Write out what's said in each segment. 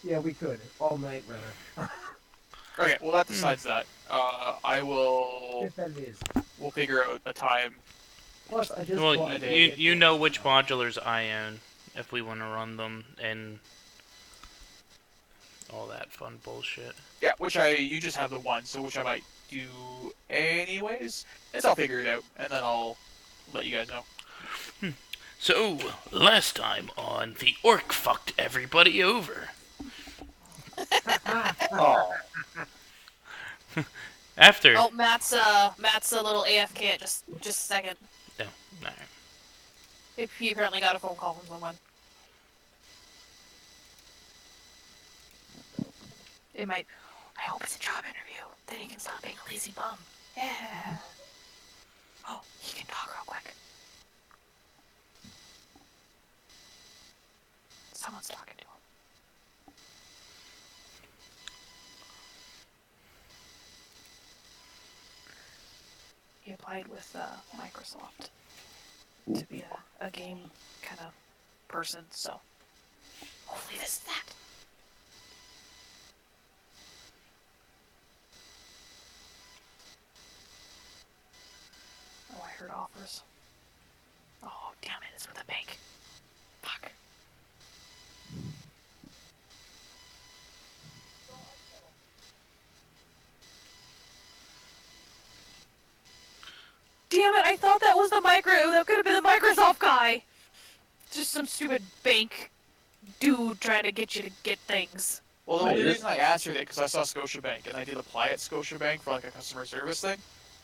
Yeah, we could. All night, rather. Okay, well that Hmm. decides that. I will. If that is. We'll figure out a time Plus, I just Well, bought in a new day. you know headphones, which so. modulars I own if we want to run them and all that fun bullshit. Yeah, which I you just have the one, so which I might do anyways. And so I'll figure it out, and then I'll let you guys know. So, last time on The Orc Fucked Everybody Over. Oh, After. Oh, Matt's a little AFK at just a second. No, no. He apparently got a phone call from someone. It might. I hope it's a job interview. Then he can stop being a lazy bum. Yeah. Oh, he can talk real quick. Someone's talking to him. He applied with Microsoft to be a game kind of person, so hopefully this is that. Oh, I heard offers. Oh, damn it, it's with a bank. Fuck. Damn it, I thought that was that could have been the Microsoft guy. Just some stupid bank dude trying to get you to get things. Well, the wait, only this, reason I answered it because I saw Scotiabank and I did apply at Scotiabank for like a customer service thing.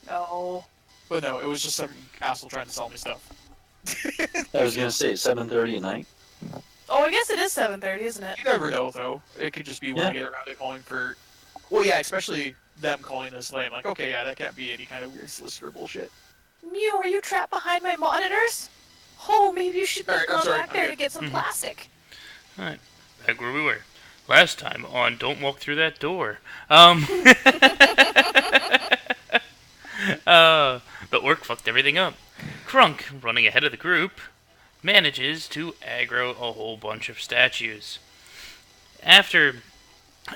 No. But no, it was just some asshole trying to sell me stuff. I was gonna say 7:30 at night. Oh, I guess it is 7:30, isn't it? You never know though. It could just be when I get around to calling for. Well, yeah, especially them calling this lame. Like, okay, yeah, that can't be any kind of weird solicitor bullshit. Mew, are you trapped behind my monitors? Oh, maybe you should Alright, have I'm gone sorry, back I'm there good. to get some plastic. Alright, back where we were. Last time on Don't Walk Through That Door. The orc fucked everything up. Krunk, running ahead of the group, manages to aggro a whole bunch of statues. After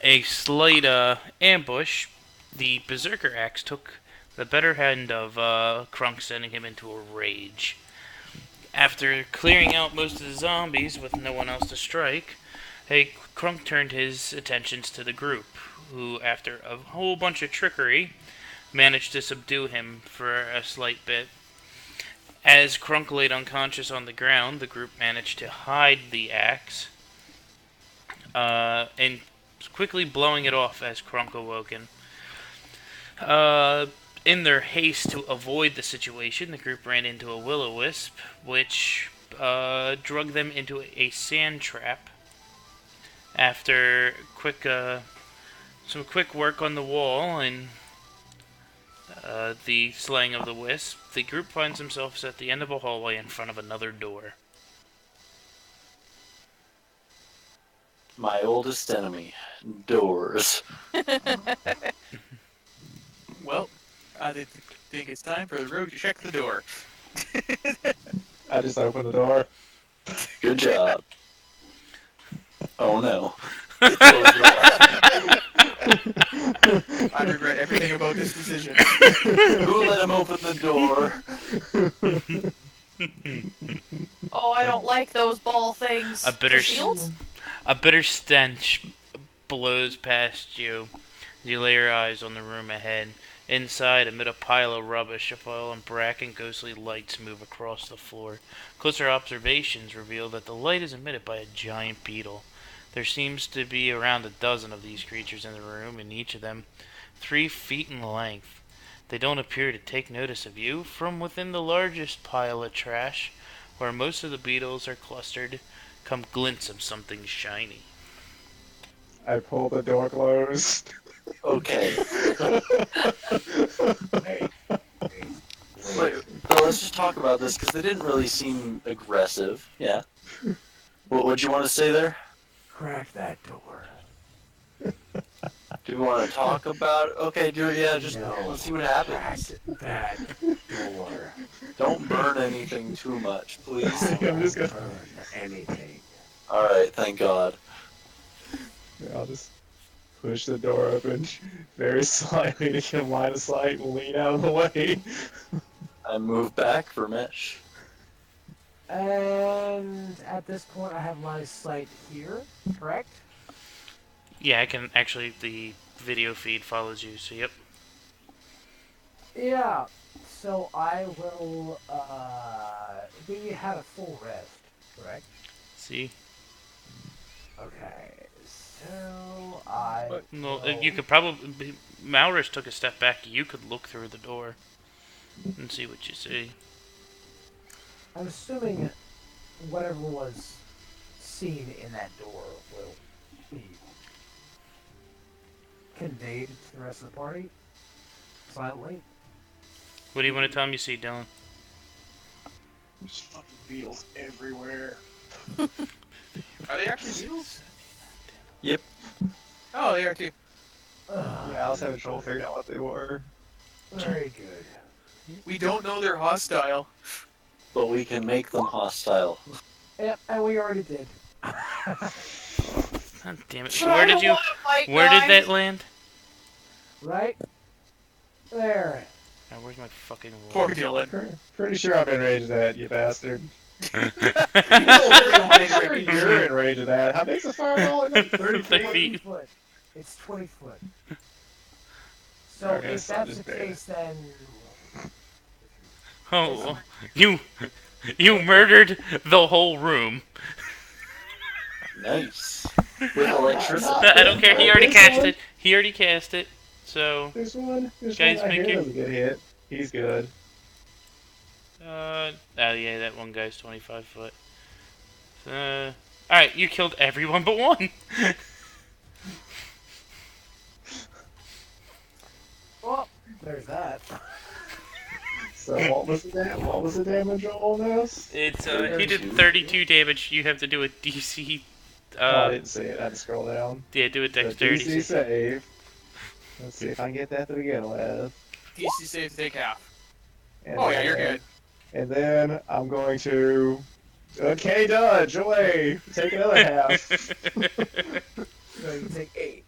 a slight ambush, the Berserker Axe took the better hand of Krunk, sending him into a rage. After clearing out most of the zombies with no one else to strike, Krunk turned his attentions to the group, who, after a whole bunch of trickery, managed to subdue him for a slight bit. As Krunk laid unconscious on the ground, the group managed to hide the axe, and quickly blowing it off as Krunk awoken. In their haste to avoid the situation, the group ran into a will-o-wisp, which drug them into a sand trap. After some quick work on the wall and the slaying of the wisp, the group finds themselves at the end of a hallway in front of another door. My oldest enemy, doors. Well, I think it's time for the rogue to check the door. I just opened the door. Good job. Oh no. I regret everything about this decision. Who let him open the door? Oh, I don't like those ball things. A bitter, The shields? a bitter stench blows past you. You lay your eyes on the room ahead. Inside, amid a pile of rubbish, a fallen brack and ghostly lights move across the floor. Closer observations reveal that the light is emitted by a giant beetle. There seems to be around a dozen of these creatures in the room, and each of them 3 feet in length. They don't appear to take notice of you. From within the largest pile of trash, where most of the beetles are clustered, come glints of something shiny. I pulled the door closed. Okay. Hey. Wait, so let's just talk about this because they didn't really seem aggressive. Yeah. What'd you want to say there? Crack that door. Do you want to talk about? Okay, just No. let's see what Crack happens. that door. Don't burn anything too much, please. I'm just gonna All burn anything. right, thank God. I'll just push the door open very slightly to get line of sight and lean out of the way. I move back for Mesh. And at this point, I have my sight here, correct? Yeah, I can actually. The video feed follows you, so yep. Yeah. So I will. We had a full rest, correct? See? Okay. So I. No, will- you could probably. Malrus took a step back. You could look through the door and see what you see. I'm assuming whatever was seen in that door will be conveyed to the rest of the party silently. What do you want to tell him you see, Dylan? There's fucking beetles everywhere. Are they actually beetles? Yep. Oh, they are too. Yeah, I was having trouble figuring out what they were. Very good. We don't know they're hostile. But we can make them hostile. Yep, and we already did. God damn it! Where did you? Where did that land? Right? There. Oh, where's my fucking Poor wall? Dylan. Pretty sure I'm enraged at that, you bastard. You're You're enraged at that. How big's a fireball? It's like 30 30 feet. feet. Foot. It's 20 foot. So Okay, if so that's just the bear. case, then Oh, you murdered the whole room. Nice. With electricity. I don't care. He already cast it. He already cast it. So, There's one. There's Guys, one. I make hear your- him get hit. He's good. oh yeah, that one guy's 25 foot. All right, you killed everyone but one. well, there's that. So what was the damage on this? It's he did 32 damage. You have to do a DC. Oh, I didn't see it. I had to scroll down. Yeah, do a The dexterity. DC save. Let's see if I can get that to begin with. DC save, take half. And Oh yeah, you're then- good. And then I'm going to. Okay, Dodge, away! Take another half. So you take 8.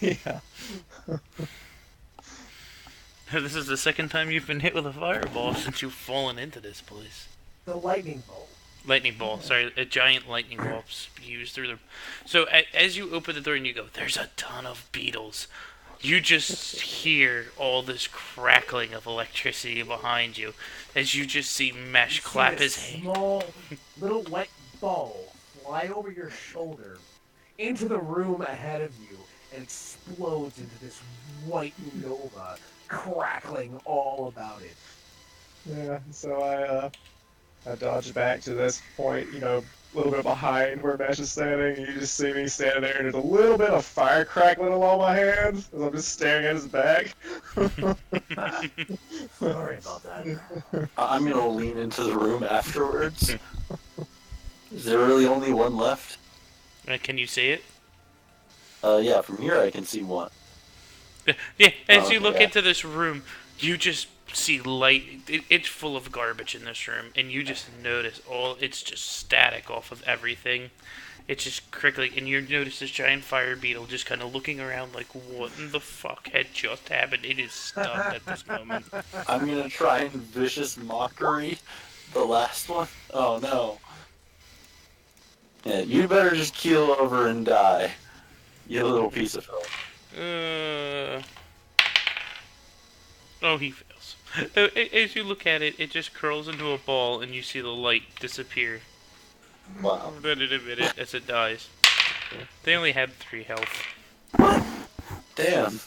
Yeah. This is the second time you've been hit with a fireball since you've fallen into this place. The lightning bolt. Lightning ball, sorry, a giant lightning ball spews through the. So as you open the door and you go, there's a ton of beetles. You just hear all this crackling of electricity behind you, as you just see Mesh You clap see his this hand. small little white ball fly over your shoulder into the room ahead of you and explodes into this white nova, crackling all about it. Yeah, so I dodged back to this point, a little bit behind where Mesh is standing, and you just see me standing there, and there's a little bit of fire crackling along my hands, as I'm just staring at his back. Sorry about that. I'm gonna lean into the room afterwards. Is there really only one left? Can you see it? Yeah, from here I can see one. Yeah, as Oh, you look yeah. into this room, you just see light. It's full of garbage in this room, and you just notice it's just static off of everything. It's just crickling, and you notice this giant fire beetle just kind of looking around like, what in the fuck had just happened? It is stunned at this moment. I'm gonna try and vicious mockery the last one. Oh no. Yeah, you better just keel over and die. You little piece of film. Oh, he fails. As you look at it, it just curls into a ball, and you see the light disappear. Wow. Then in a minute, as it dies. They only had 3 health. Damn.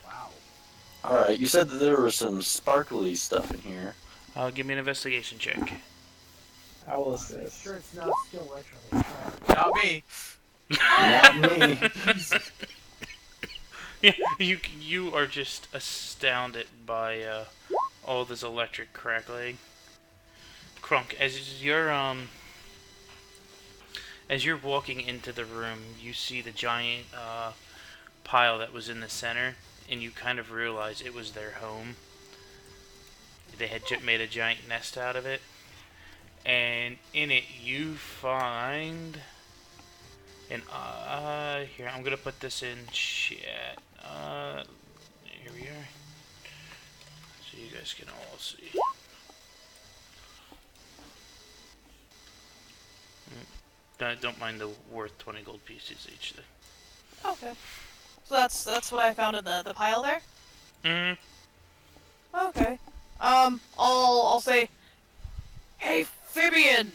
Wow. Alright, you said that there was some sparkly stuff in here. Give me an investigation check. I will assist. Sure it's not still electrically charged. Not me. Not me. Yeah, you are just astounded by all this electric crackling. Krunk, as you're walking into the room, you see the giant pile that was in the center, and you kind of realize it was their home. They had made a giant nest out of it, and in it you find And here, I'm gonna put this in chat. Here we are. So you guys can all see. Don't mind the worth 20 gold pieces each thing. Okay. So that's what I found in the pile there? Okay. I'll say, hey, Phibian!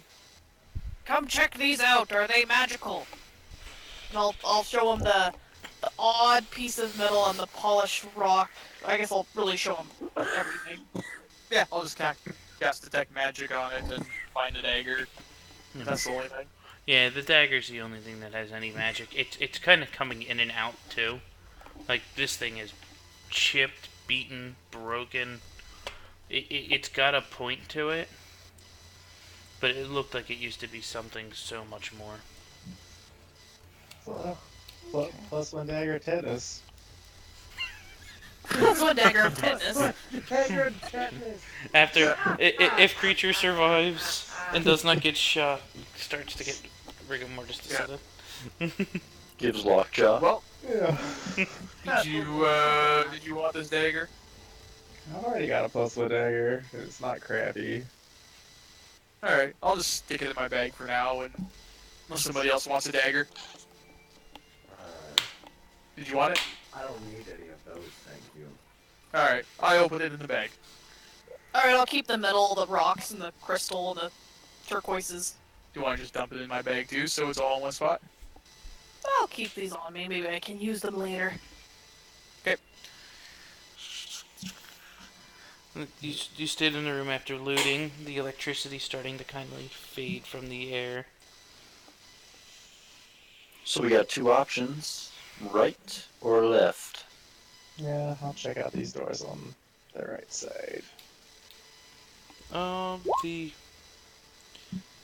Come check these out. Are they magical? And I'll show him the odd piece of metal and the polished rock. I guess I'll really show him everything. Yeah, I'll just cast detect magic on it and find a dagger. That's the only thing. Yeah, the dagger's the only thing that has any magic. It's kind of coming in and out too. Like this thing is chipped, beaten, broken. It's got a point to it, but it looked like it used to be something so much more. Plus one dagger tetanus. That's one dagger of tetanus. After, if creature survives and does not get shot, starts to get rigor mortis to set in. Gives lockjaw. Well, Yeah. did you want this dagger? I've already got a plus one dagger. It's not crappy. Alright, I'll just stick it in my bag for now, and unless somebody else wants a dagger. Did you want it? I don't need any of those, thank you. Alright, I open it in the bag. Alright, I'll keep the metal, the rocks, and the crystal, and the turquoises. Do you want to just dump it in my bag too, so it's all in one spot? I'll keep these on me. Maybe I can use them later. You stayed in the room after looting, the electricity starting to kindly fade from the air. So we got two options, right or left. Yeah, I'll check out these doors on the right side.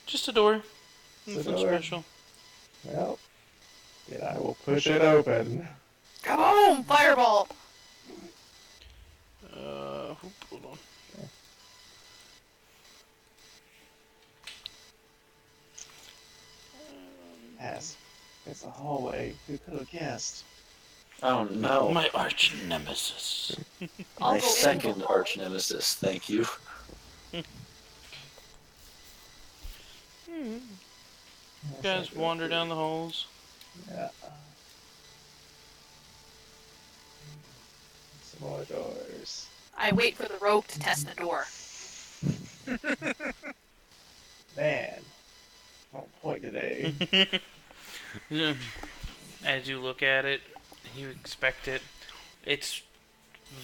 Just a door. Just a Nothing door. special. Well, then I will push it open. Come on, fireball! Hold on. Yes, it's a hallway. Who could have guessed? Oh no. My arch nemesis. I'll My go in. second arch nemesis, thank you. You guys wander down the halls. Yeah. Some more doors. I wait for the rogue to test the door. Man, on point today. As you look at it, you expect it. It's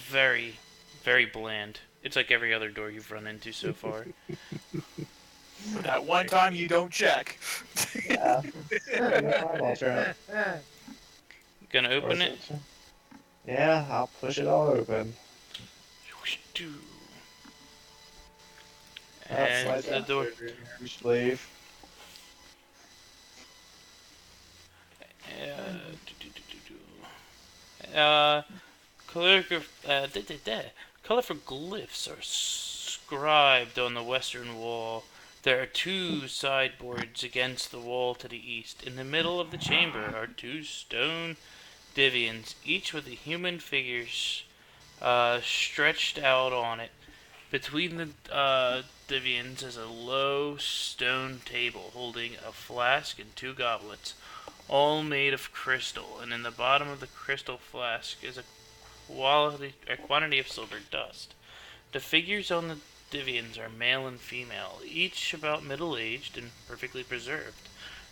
very, very bland. It's like every other door you've run into so far. But that one time you don't check. Yeah. Fireball trap. Gonna open it? Yeah, I'll push it all open. And the door. We should leave. Colorful glyphs are scribed on the western wall. There are two sideboards against the wall to the east. In the middle of the chamber are two stone divians, each with a human figure stretched out on it. Between the divians is a low stone table holding a flask and two goblets, all made of crystal, and in the bottom of the crystal flask is a quantity of silver dust. The figures on the divians are male and female, each about middle-aged and perfectly preserved.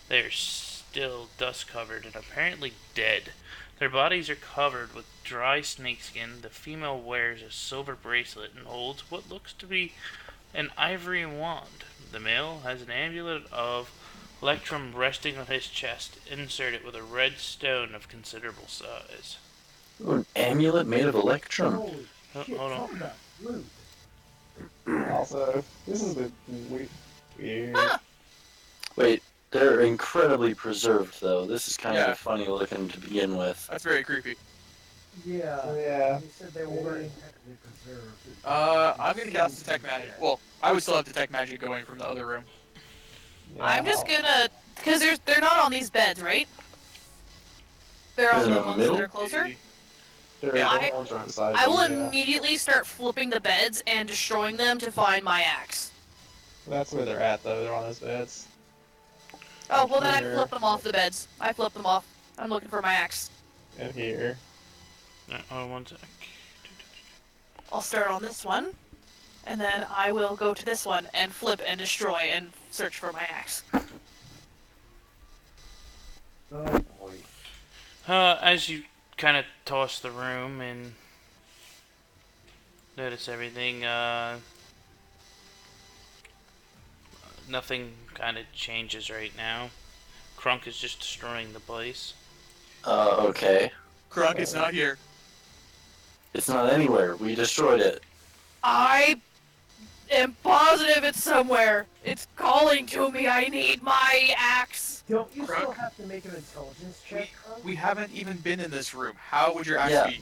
They are still dust-covered and apparently dead. Their bodies are covered with dry snakeskin. The female wears a silver bracelet and holds what looks to be an ivory wand. The male has an amulet of electrum resting on his chest, inserted with a red stone of considerable size. Ooh, an amulet made of electrum. Holy Oh, shit, hold on. talk about loot. Also, this is the weird. Wait, they're incredibly preserved though. This is kind Yeah. of funny looking to begin with. That's very creepy. Yeah. Oh, yeah. They said they weren't technically preserved. I'm gonna cast detect magic. Well, I would still have detect magic going from the other room. Yeah, I'm just gonna Because they're not on these beds, right? They're on In the the ones middle? that are closer. They're I- all trying to side I will you, yeah. immediately start flipping the beds and destroying them to find my axe. That's where they're at, though. They're on those beds. Oh, well then I Here. flip them off the beds. I flip them off. I'm looking for my axe. And here. Oh, one sec. I'll start on this one, and then I will go to this one and flip and destroy and search for my axe. Oh boy. As you kind of toss the room and notice everything, nothing kind of changes right now. Crunk is just destroying the place. Okay. Krunk is not here. It's not anywhere. We destroyed it. I am positive it's somewhere. It's calling to me. I need my axe. Don't you still Crunk? have to make an intelligence check? Crunk? We haven't even been in this room. How would your axe Yeah. be?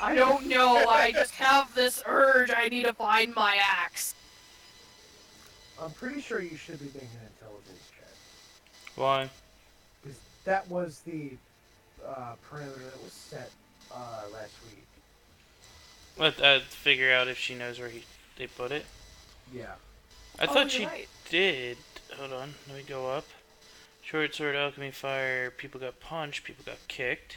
I don't know. I just have this urge. I need to find my axe. I'm pretty sure you should be making an intelligence check. Why? Because that was the parameter that was set last week. Let's figure out if she knows where they put it. Yeah. I Oh, thought you're she right. did. Hold on, let me go up. Short sword, alchemy, fire. People got punched. People got kicked.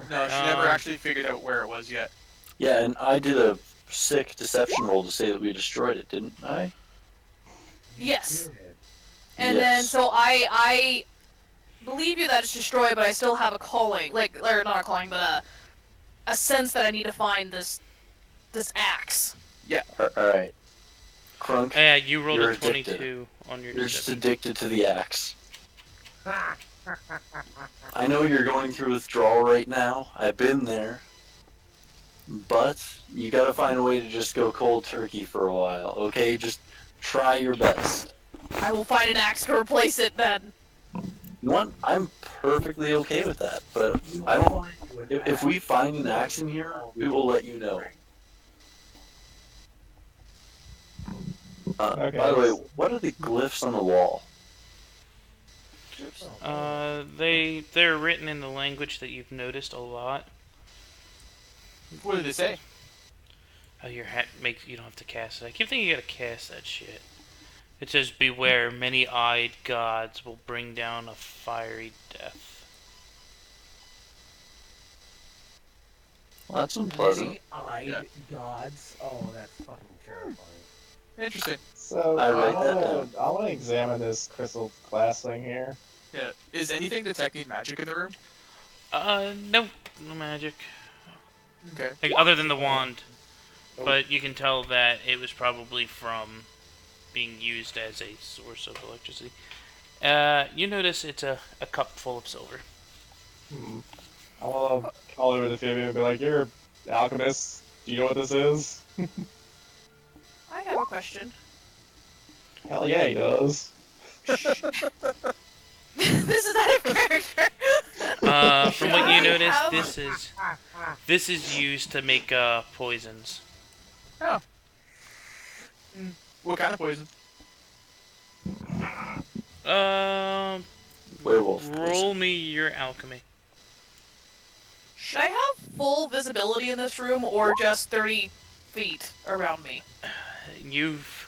No, she never actually figured out where it was yet. Yeah, and I did a sick deception roll to say that we destroyed it, didn't I? Yes. Good. And then Yes. so I believe you that it's destroyed, but I still have a calling, or not a calling, but a sense that I need to find this axe. Alright. Crunk, Yeah, you rolled You're a addicted. 22 on your you're just deception. addicted to the axe. I know you're going through withdrawal right now. I've been there. But you gotta find a way to just go cold turkey for a while, okay? Just try your best. I will find an axe to replace it then. You know what? I'm perfectly okay with that, but You I don't. find you an If we find an axe in here, we will let you know. Okay. By the way, what are the glyphs on the wall? They're written in the language that you've noticed a lot. What did it say? Oh, your hat makes you don't have to cast it. I keep thinking you gotta cast that shit. It says, "Beware, many-eyed gods will bring down a fiery death." Well, that's unpleasant. Many-eyed Yeah. gods. Oh, that's fucking terrifying. Interesting. So, I write that I want to examine this crystal glass thing here. Yeah. Is anything detecting magic in the room? No magic. Okay. Like, other than the wand. Oh. But you can tell that it was probably from being used as a source of electricity. You notice it's a cup full of silver. I want to call over the Phoebe and be like, "You're an alchemist. Do you know what this is?" I have a question. Hell yeah, he does. This is out of character. From what you notice, Have- this is used to make poisons. What kind of poison? Werewolf. Roll me your alchemy. Should I have full visibility in this room or just 30 feet around me? You've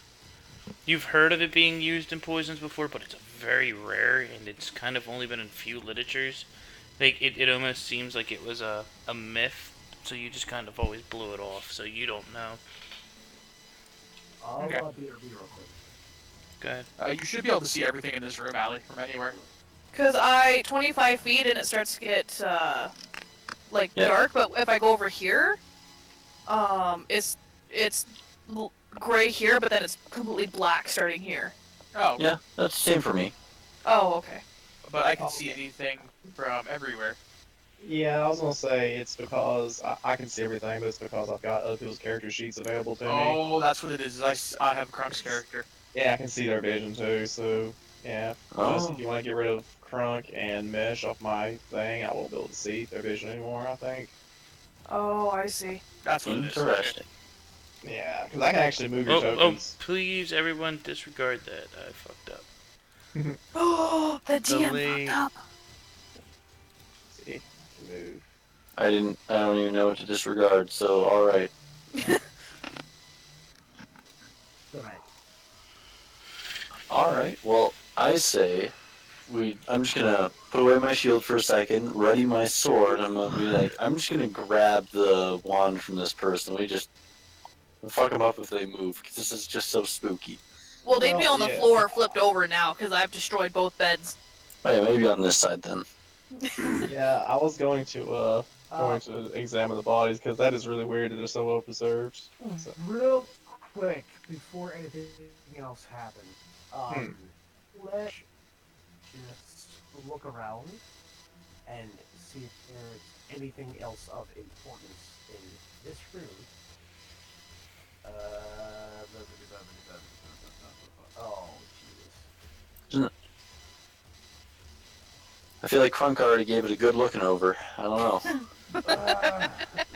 heard of it being used in poisons before, but it's very rare, and it's kind of only been in few literatures. Like it almost seems like it was a myth, so you just kind of always blew it off, so you don't know. I'll Okay. be real quick. Go ahead. You should be able to see everything in this room, Allie, from anywhere. Because 25 feet and it starts to get, Yeah. dark, but if I go over here, it's gray here, but then it's completely black starting here. Oh, Yeah, that's the same for me. Oh, okay. but I can see anything from everywhere. Yeah, I was gonna say it's because I can see everything, but it's because I've got other people's character sheets available to me. Oh, that's what it is. I have Krunk's character. Yeah, I can see their vision too. So yeah, just Oh. if you want to get rid of Crunk and Mesh off my thing, I won't be able to see their vision anymore. I think. Oh, I see. That's what it is. Interesting. Yeah, because I can actually move your Oh, tokens. please, everyone, disregard that. I fucked up. Oh, the DM Delay. fucked up. See, move. I don't even know what to disregard. So all right. Alright. All right. Well, I say I'm just gonna put away my shield for a second, ready my sword. I'm gonna be like, I'm just gonna grab the wand from this person. We'll fuck them up if they move, because this is just so spooky. Well, they'd be Well, on the yeah. floor flipped over now because I've destroyed both beds. Oh yeah, maybe on this side then. Yeah, I was going to examine the bodies because that is really weird that they're so well preserved. So, Real quick, before anything else happens, let's just look around and see if there's anything else of importance in this room. Oh, Jesus. I feel like Crunk already gave it a good looking over. I don't know.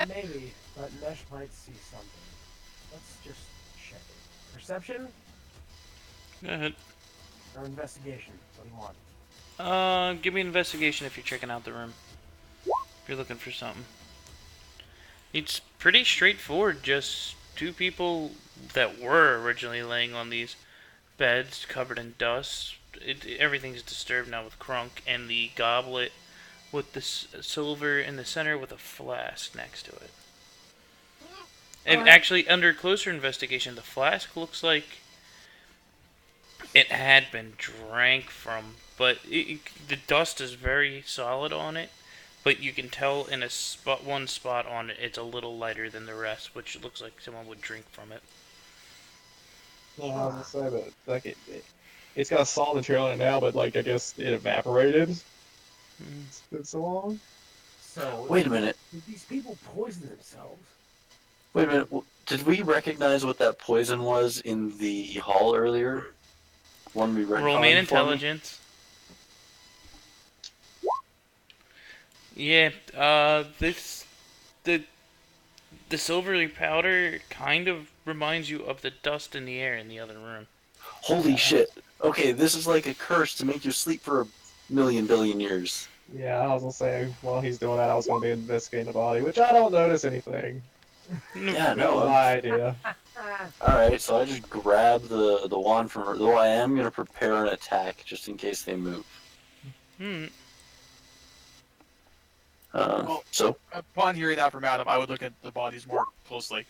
Maybe, but Mesh might see something. Let's just check it. Perception Go ahead. or investigation? What do you want? Give me an investigation if you're checking out the room. If you're looking for something. It's pretty straightforward. Just two people that were originally laying on these beds covered in dust. Everything's disturbed now with Crunk, and the goblet with the silver in the center with a flask next to it. And actually, under closer investigation, the flask looks like it had been drank from, but the dust is very solid on it. But you can tell in one spot on it, it's a little lighter than the rest, which looks like someone would drink from it. yeah, I was gonna say, but like it's got a solid material in it now, but like I guess it evaporated. It's been so long. So, Wait a minute. did these people poison themselves? Wait a minute. Did we recognize what that poison was in the hall earlier? One we read. Roll me an intelligence. Yeah, the silvery powder kind of reminds you of the dust in the air in the other room. Holy shit. Okay, this is like a curse to make you sleep for 1,000,000,000,000 years. Yeah, I was gonna say while he's doing that, I was gonna be investigating the body, which I don't notice anything. Yeah, No no. idea. Alright, so I just grab the wand from her, though I am gonna prepare an attack just in case they move. So, Upon hearing that from Adam, I would look at the bodies more closely.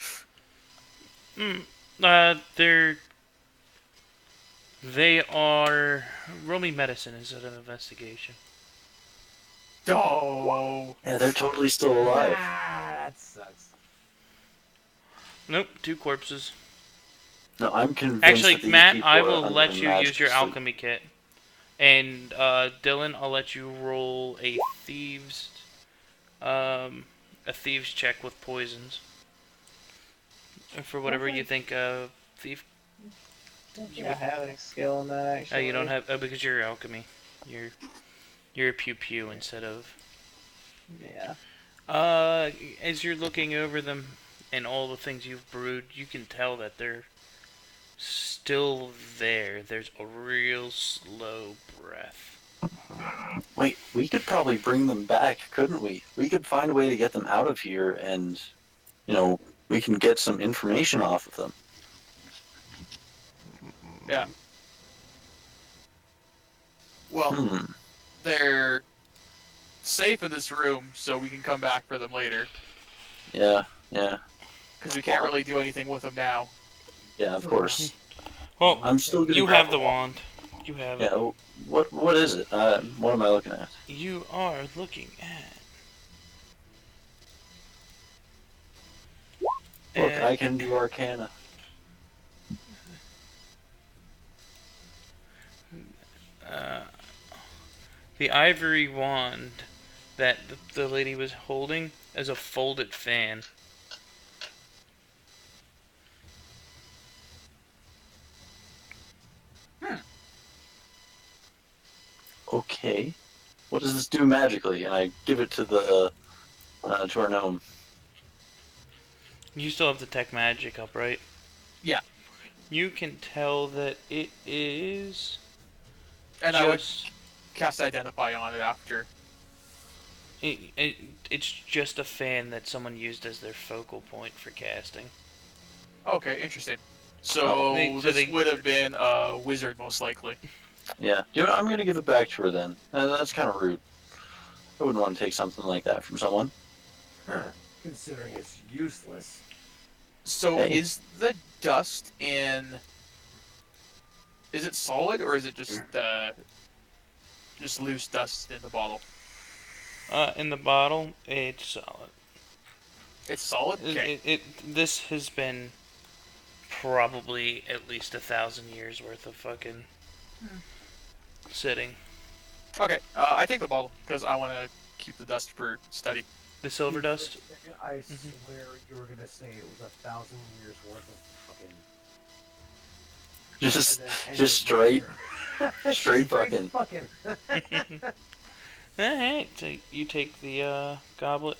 They are... Roll me medicine instead of investigation. Oh, yeah, they're totally still alive. That sucks. Nope, 2 corpses. No, I'm convinced Actually, that these Matt, people I are will under let you magic use your sleep. alchemy kit. And, Dylan, I'll let you roll a thieves check with poisons. For whatever you think thief. I don't think I have any skill in that actually. Oh, you don't have because you're alchemy. You're a pew instead of. Yeah. As you're looking over them and all the things you've brewed, you can tell that they're still there. There's a real slow breath. Wait, we could probably bring them back, couldn't we? We could find a way to get them out of here and, we can get some information off of them. yeah. Well, they're safe in this room, so we can come back for them later. Yeah. Because we can't really do anything with them now. Yeah, of course. Well, I'm still gonna you grab have the wand. You have it. Yeah, what is it? What am I looking at? You are looking at. Look, I can do Arcana. The ivory wand that the lady was holding as a folded fan. Okay. What does this do magically? And I give it to to our gnome. You still have the tech magic up, right? Yeah. You can tell that it is And I would just cast Identify on it after. it's just a fan that someone used as their focal point for casting. Okay, interesting. So this would have been a wizard, most likely. Yeah. You know, I'm gonna give it back to her then. That's kind of rude. I wouldn't want to take something like that from someone. Considering it's useless. So Hey. is the dust in? Is it solid or is it just loose dust in the bottle? In the bottle, it's solid. It's solid. Okay. This has been probably at least 1,000 years worth of fucking sitting. Okay. I take the bottle because I want to keep the dust for study. The silver dust. I swear you were gonna say it was 1,000 years worth of fucking. Just, and then just straight, straight fucking. fucking. Alright, so you take the goblet.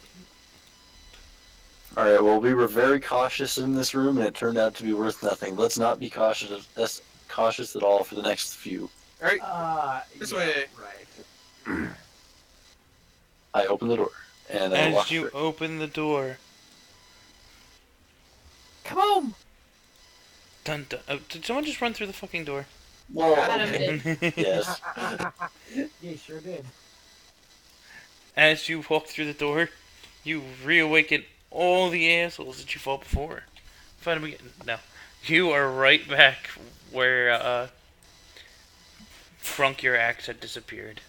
All right. Well, we were very cautious in this room, and it turned out to be worth nothing. Let's not be cautious at all for the next few. All right. This way. Right. I open the door, and I walk As you through. open the door, Come on! dun, dun, did someone just run through the fucking door? Well, Adam okay. Yes. Yeah, sure did. As you walk through the door, you reawaken all the assholes that you fought before. Find them again. No. You are right back where, Frunk, your axe had disappeared.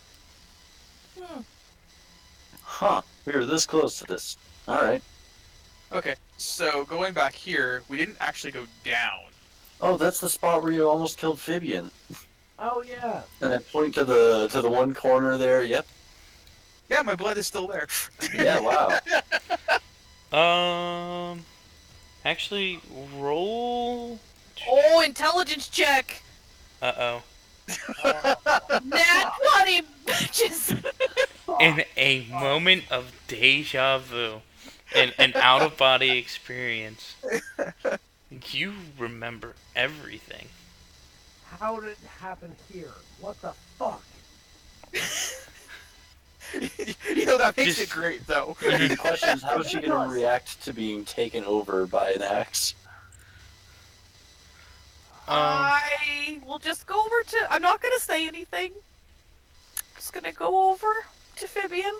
Huh. We were this close to this. All right. Okay. So going back here, we didn't actually go down. Oh, that's the spot where you almost killed Fibian. Oh yeah. And I point to the one corner there. Yep. Yeah, my blood is still there. Yeah. Wow. Actually, roll. Oh, intelligence check! Uh-oh. Nat 20 bitches! In a moment of deja vu, an out-of-body experience, you remember everything. How did it happen here? What the fuck? You know, that makes Just- it great, though. The question is, how is she going to react to being taken over by an axe? I will just go over to. I'm not gonna say anything. Just gonna go over to Fibian.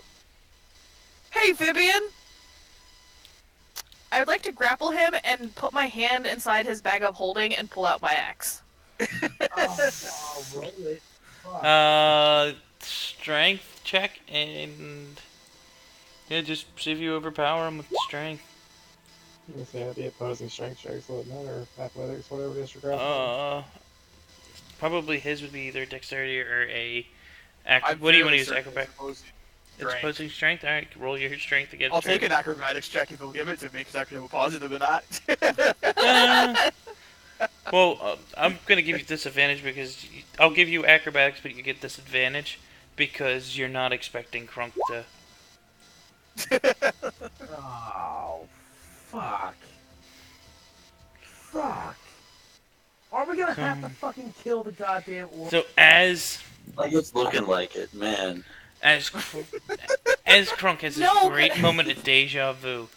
Hey, Fibian! I would like to grapple him and put my hand inside his bag of holding and pull out my axe. Oh, roll it. Fuck. Strength check and yeah, just see if you overpower him with strength. Yeah, the opposing strength checks, so it matter. Athletics, whatever it is you're grappling. Probably his would be either dexterity or a. I'm What do you want to fairly use? certain Acrobat. it's opposing It's strength. opposing strength. All right, roll your strength to get. I'll take strength. an acrobatics check if he'll give it to me, because I can have a positive in that. I'm gonna give you disadvantage because I'll give you acrobatics, but you get disadvantage because you're not expecting Krunk to. Oh, fuck. Fuck. Are we gonna have to fucking kill the goddamn orc? So as Like, it's looking like it, man. as Krunk has this No, great but- moment of deja vu,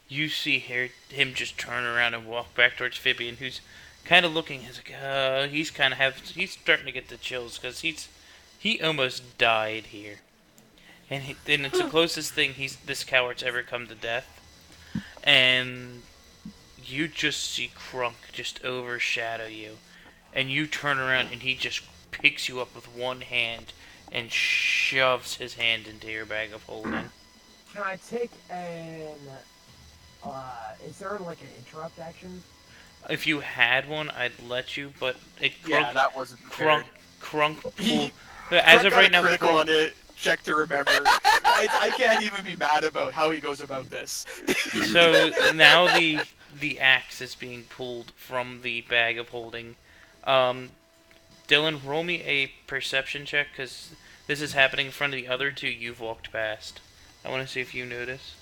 you see him just turn around and walk back towards Fibian, who's kind of looking. He's like, he's starting to get the chills because he almost died here, and it's the closest thing this coward's ever come to death, and you just see Krunk just overshadow you, and you turn around and he just picks you up with one hand and shoves his hand into your bag of holding. Can I take an... is there like an interrupt action? If you had one, I'd let you, but Yeah, that wasn't prepared. Krunk He- pull. As Krunk of got right a now, critical Krunk- on it. Check to remember. I can't even be mad about how he goes about this. so now the axe is being pulled from the bag of holding. Dylan, roll me a perception check because this is happening in front of the other two you've walked past. I want to see if you notice.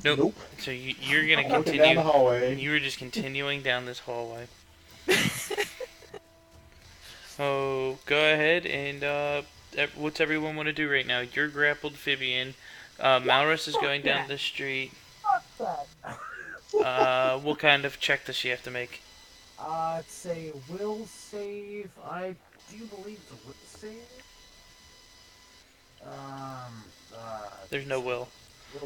Nope. So you're gonna I'm looking down the continue. hallway. You were just continuing down this hallway. Oh, go ahead and what's everyone want to do right now? You're grappled, Fibian. Malrus is going down the street. What kind of check does she have to make? It's a will save. I do believe it's a will save. There's no will.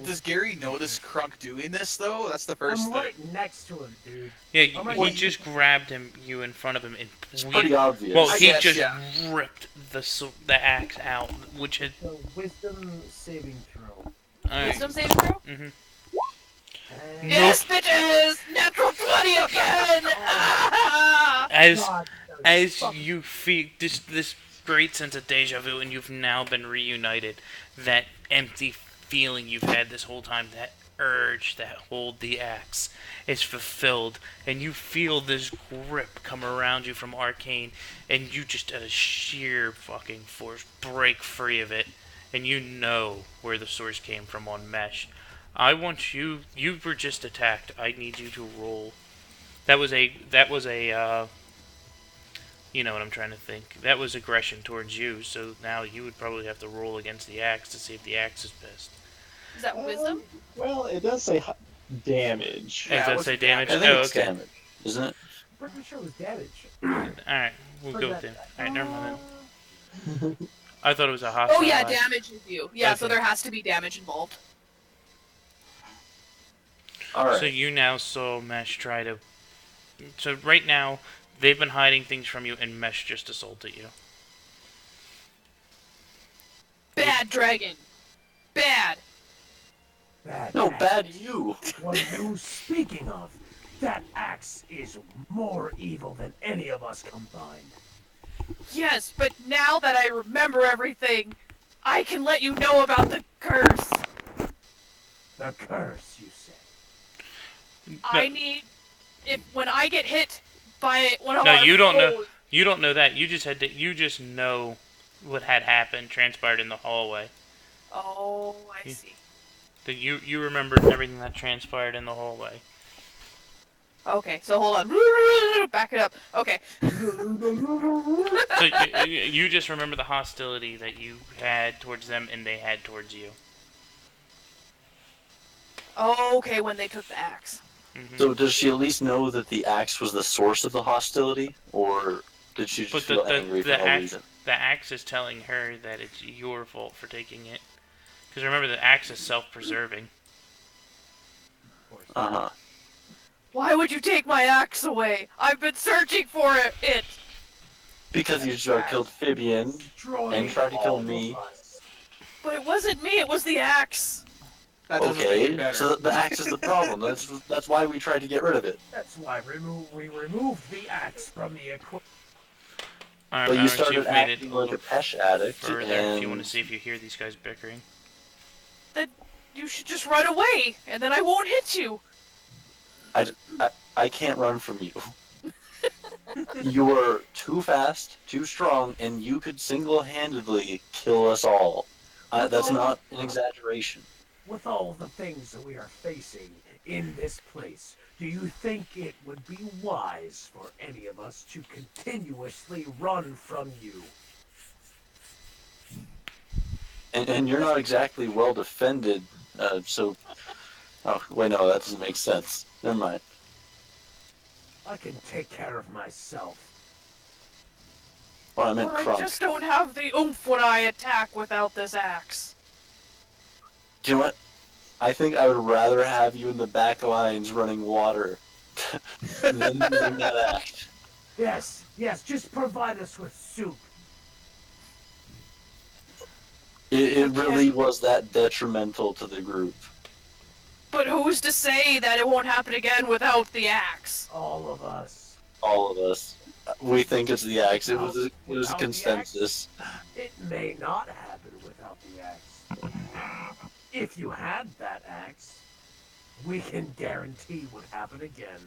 Does Gary notice Crunk doing this though? That's the first I'm thing. right next to him, dude. Yeah, Oh he just grabbed you in front of him, and It's pretty obvious. well, I he guess, just yeah. ripped the axe out, which had. So wisdom saving throw. Alright. Wisdom saving throw? Mhm. And Yes, bitches! Natural 20 again! Ah! As God, as fuck. you feel this great sense of deja vu, and you've now been reunited, that empty feeling you've had this whole time, that urge that hold the axe, is fulfilled, and you feel this grip come around you from Arcane, and you just at a sheer fucking force break free of it, and you know where the source came from on Mesh. I want you were just attacked. I need you to roll. That was a you know what I'm trying to think. That was aggression towards you, so now you would probably have to roll against the axe to see if the axe is pissed. Is that wisdom? Well, it does say damage. Does that what's say the damage? I think Oh, it's okay. damage, isn't it? Pretty sure it was damage. Alright, we'll Or go that- with it. Alright, never mind then. I thought it was a hostile. Oh yeah, ally. damage is you. Yeah, so Okay. there has to be damage involved. Alright. So you now saw Mesh try to... So right now, they've been hiding things from you, and Mesh just assaulted you. Bad dragon. Bad. Bad No, axe. bad you. What are you speaking of? That axe is more evil than any of us combined. Yes, but now that I remember everything, I can let you know about the curse. The curse, you say? I need... when I get hit by one of No, our you don't know. foes- You don't know that. You just know what had happened, transpired in the hallway. Oh, I Yeah. see. That you remembered everything that transpired in the hallway. Okay, so hold on. Back it up. Okay. So you just remember the hostility that you had towards them and they had towards you. Okay, when they took the axe. Mhm. So does she at least know that the axe was the source of the hostility, or did she just But feel angry for no reason? the axe is telling her that it's your fault for taking it. Because remember, the axe is self-preserving. Uh-huh. Why would you take my axe away? I've been searching for it. Because you tried to kill Fibian, Destroying and tried to kill all of me. us. But it wasn't me, it was the axe. That doesn't make it Okay, better. so the axe is the problem. That's why we tried to get rid of it. That's why we removed the axe from the equipment. Alright, But you Malrus, started you've made it acting a like a little Pesh addict, further and if you want to see if you hear these guys bickering. You should just run away, and then I won't hit you. I can't run from you. You are too fast, too strong, and you could single-handedly kill us all. That's not an exaggeration. With all the things that we are facing in this place, do you think it would be wise for any of us to continuously run from you? And you're not exactly well defended, so... Oh, wait, no, that doesn't make sense. Never mind. I can take care of myself. Well, I meant But I Crunk. just don't have the oomph when I attack without this axe. Do you know what? I think I would rather have you in the back lines running water than using that axe. Yes, just provide us with soup. It really was that detrimental to the group. But who's to say that it won't happen again without the axe? All of us. All of us. We think it's the axe. It was a Without the consensus. It may not happen without the axe. If you had that axe, we can guarantee would happen again.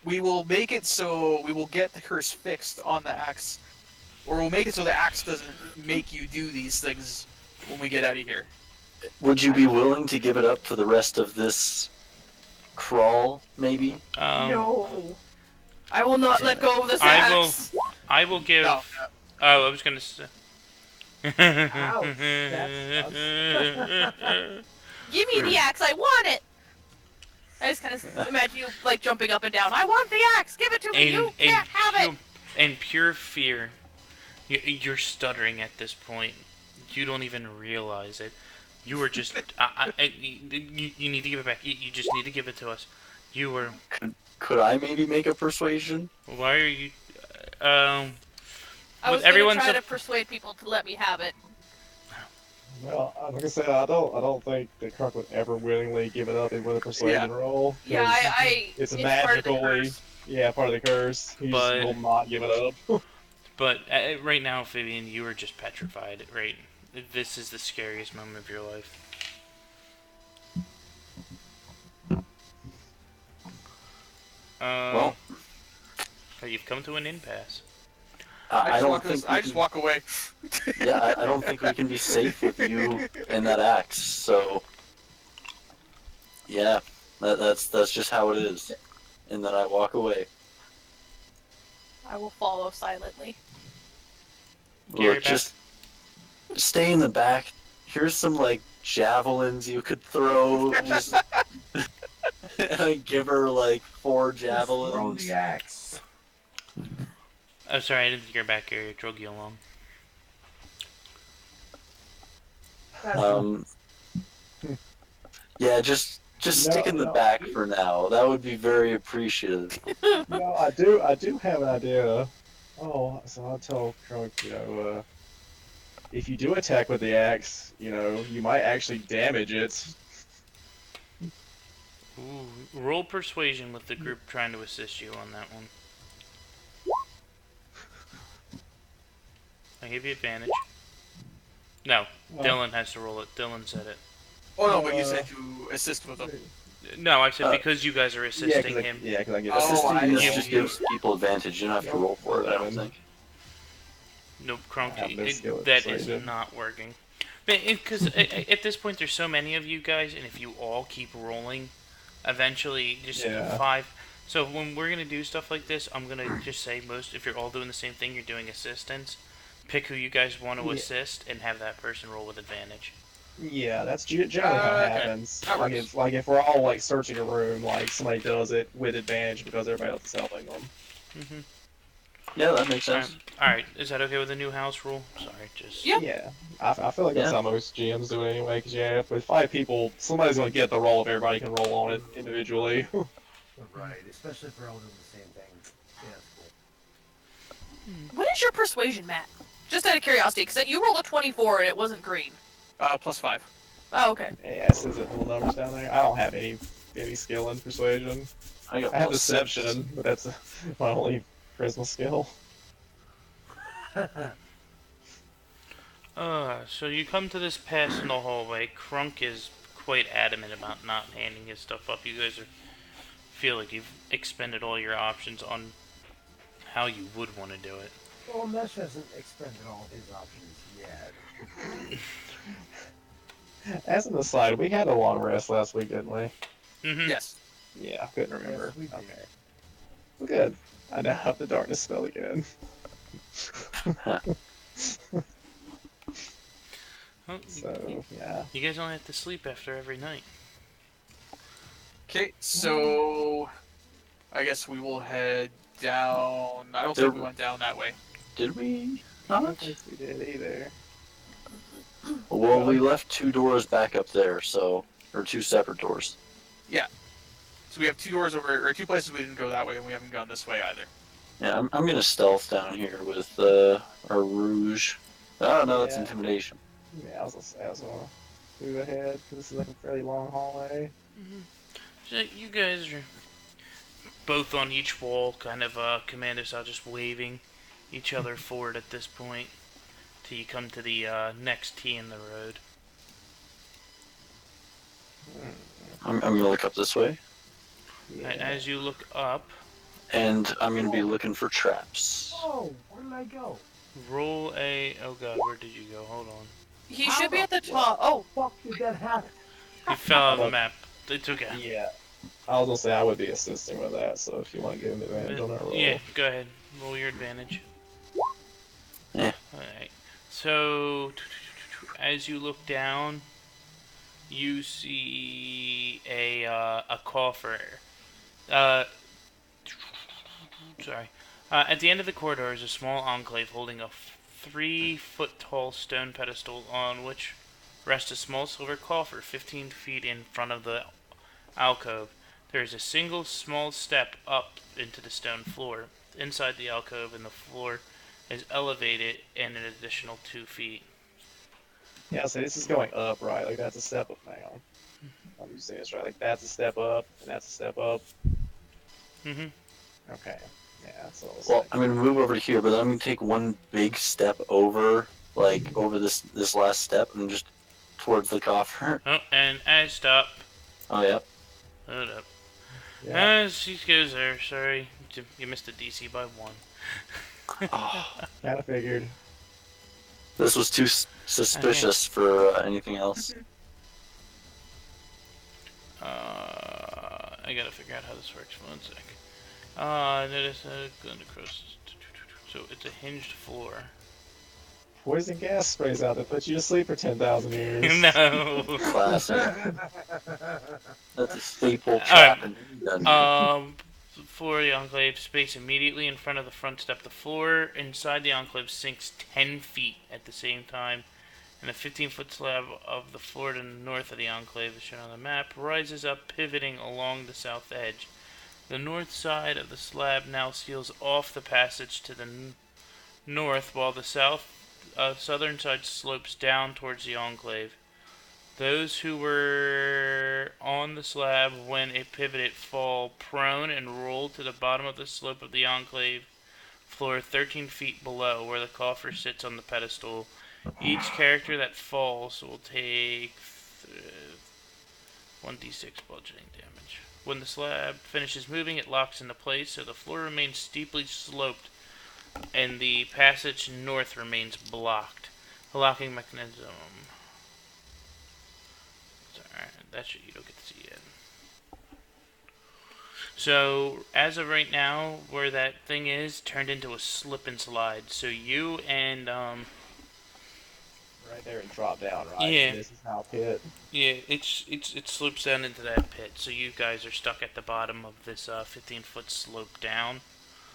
We will make it so we will get the curse fixed on the axe, or we'll make it so the axe doesn't make you do these things when we get out of here. Would you be willing to give it up for the rest of this crawl, maybe? No. I will not let go of this I will- axe. I will give. No, Oh, I was gonna say. Ouch, Give me the axe. I want it. I just kind of imagine you like jumping up and down. I want the axe. Give it to me. You can't have it. In pure fear, you're stuttering at this point. You don't even realize it. You were just. You need to give it back. You just need to give it to us. You were. Could I maybe make a persuasion? Why are you? I was with everyone's gonna try up- to persuade people to let me have it. Well, like I said, I don't think that Crunk would ever willingly give it up with a persuasion roll. Yeah, 'cause it's it's part of the magically, curse. yeah, part of the curse. He But- just will not give it up. But right now, Vivian, you are just petrified. Right, this is the scariest moment of your life. Well, You've come to an impasse. I don't think I just walk away. Yeah, I don't think we can be safe with you and that axe. So, yeah, that's just how it is. And then I walk away. I will follow silently. Gary, Look, just stay in the back. Here's some like javelins you could throw. Just I give her like 4 Throw javelins. the axe. Oh, sorry, I didn't think you're back here. I drug you along. Yeah, just stick in the No. back for now. That would be very appreciative. No, I do have an idea. Oh, so I'll tell Crunk, if you do attack with the axe, you might actually damage it. Ooh, roll persuasion with the group trying to assist you on that one. I give you advantage. No, Dylan has to roll it. Dylan said it. Oh no, but you said to assist with them. No, I said Uh, because you guys are assisting him. Yeah, because I get Oh, Assisting I use see. just gives people advantage. You don't have to roll for it, I don't think. Nope, Crunk, I have no skill at that is persuasion. not working. Because at this point, there's so many of you guys, and if you all keep rolling, eventually, just Yeah. 5. So when we're gonna do stuff like this, I'm gonna just say if you're all doing the same thing, you're doing assistance. Pick who you guys want to Yeah. assist, and have that person roll with advantage. Yeah, that's generally how it Okay. happens. That Like works. if we're all like searching a room, like somebody does it with advantage because everybody else is helping them. Mm-hmm. Yeah, that makes sense. Alright, is that okay with the new house rule? Sorry, just... Yeah. Yeah, I feel like that's Yeah. how most GMs do it anyway. Because with 5 people, somebody's gonna get the roll if everybody can roll on it individually. Right, especially if we're all doing the same thing. Yeah, that's cool. What is your persuasion, Matt? Just out of curiosity, because you rolled a 24 and it wasn't green. +5. Oh, okay. Yeah, it says it little numbers down there. I don't have any skill in persuasion. I got I have +6. deception, but that's my only charisma skill. So you come to this pass in the hallway. Crunk is quite adamant about not handing his stuff up. You guys feel like you've expended all your options on how you would want to do it. Well, Mesh hasn't expended all his options yet. As an aside, we had a long rest last week, didn't we? Mm-hmm. Yes. Yeah, I couldn't remember. Yes, we did. Okay. Well, good. I now have the darkness spell again. Well, So, yeah. you guys only have to sleep after every night. Okay, so I guess we will head down. I don't think we went down that way. Did we I not? don't think we did either. Well, we left 2 doors back up there, so or 2 separate doors. So we have 2 doors over, or 2 places we didn't go that way, and we haven't gone this way either. Yeah, I'm gonna stealth down here with our rouge. Oh no, that's Yeah. intimidation. Yeah, I was gonna move ahead, because this is like a fairly long hallway. So you guys are both on each wall, kind of command us out, just waving each other forward at this point, till you come to the next T in the road. I'm gonna look up this way, Yeah. As you look up, and I'm gonna be looking for traps. Oh, where did I go? roll a... Oh god, where did you go? Hold on. He should be at the top. Oh, Fuck did that happen? You fell out of the map. It's okay. Yeah. I was gonna say I would be assisting with that, so if you want to give me advantage on that roll. Yeah, go ahead. Roll your advantage. Yeah. Alright. So, as you look down, you see a coffer. Sorry. At the end of the corridor is a small enclave holding a 3-foot tall stone pedestal on which rests a small silver coffer 15 feet in front of the alcove. There is a single small step up into the stone floor. Inside the alcove and the floor is elevated in an additional 2 feet. Yeah, so this is going up, right? Like that's a step up now. I'm just saying this right. Like that's a step up, and that's a step up. Mm-hmm. Okay. Yeah. So it's Well, like, I'm gonna move over to here, but I'm gonna take one big step over, like over this last step, and just towards the coffer. Oh, and as stop. Oh yeah. Hold up. yeah. As she goes there, sorry. You missed the DC by 1. Oh, Kind of figured. this was too suspicious for anything else. I gotta figure out how this works. 1 sec. Notice going across. So it's a hinged floor. Poison gas sprays out that puts you to sleep for 10,000 years. No. Classic. That's a staple trap in any dungeon. For the enclave, space immediately in front of the front step. The floor inside the enclave sinks 10 feet at the same time, and a 15-foot slab of the floor to the north of the enclave, as shown on the map, rises up, pivoting along the south edge. The north side of the slab now seals off the passage to the north, while the southern side slopes down towards the enclave. Those who were on the slab when it pivoted fall prone and roll to the bottom of the slope of the enclave floor 13 feet below where the coffer sits on the pedestal. Each character that falls will take 1d6 bludgeoning damage. When the slab finishes moving, it locks into place, so the floor remains steeply sloped and the passage north remains blocked. The locking mechanism... That's what you don't get to see yet. So, as of right now, where that thing is, turned into a slip and slide. So you and, Right there and drop down, right? Yeah. This is how pit. yeah, it slopes down into that pit. So you guys are stuck at the bottom of this 15-foot slope down.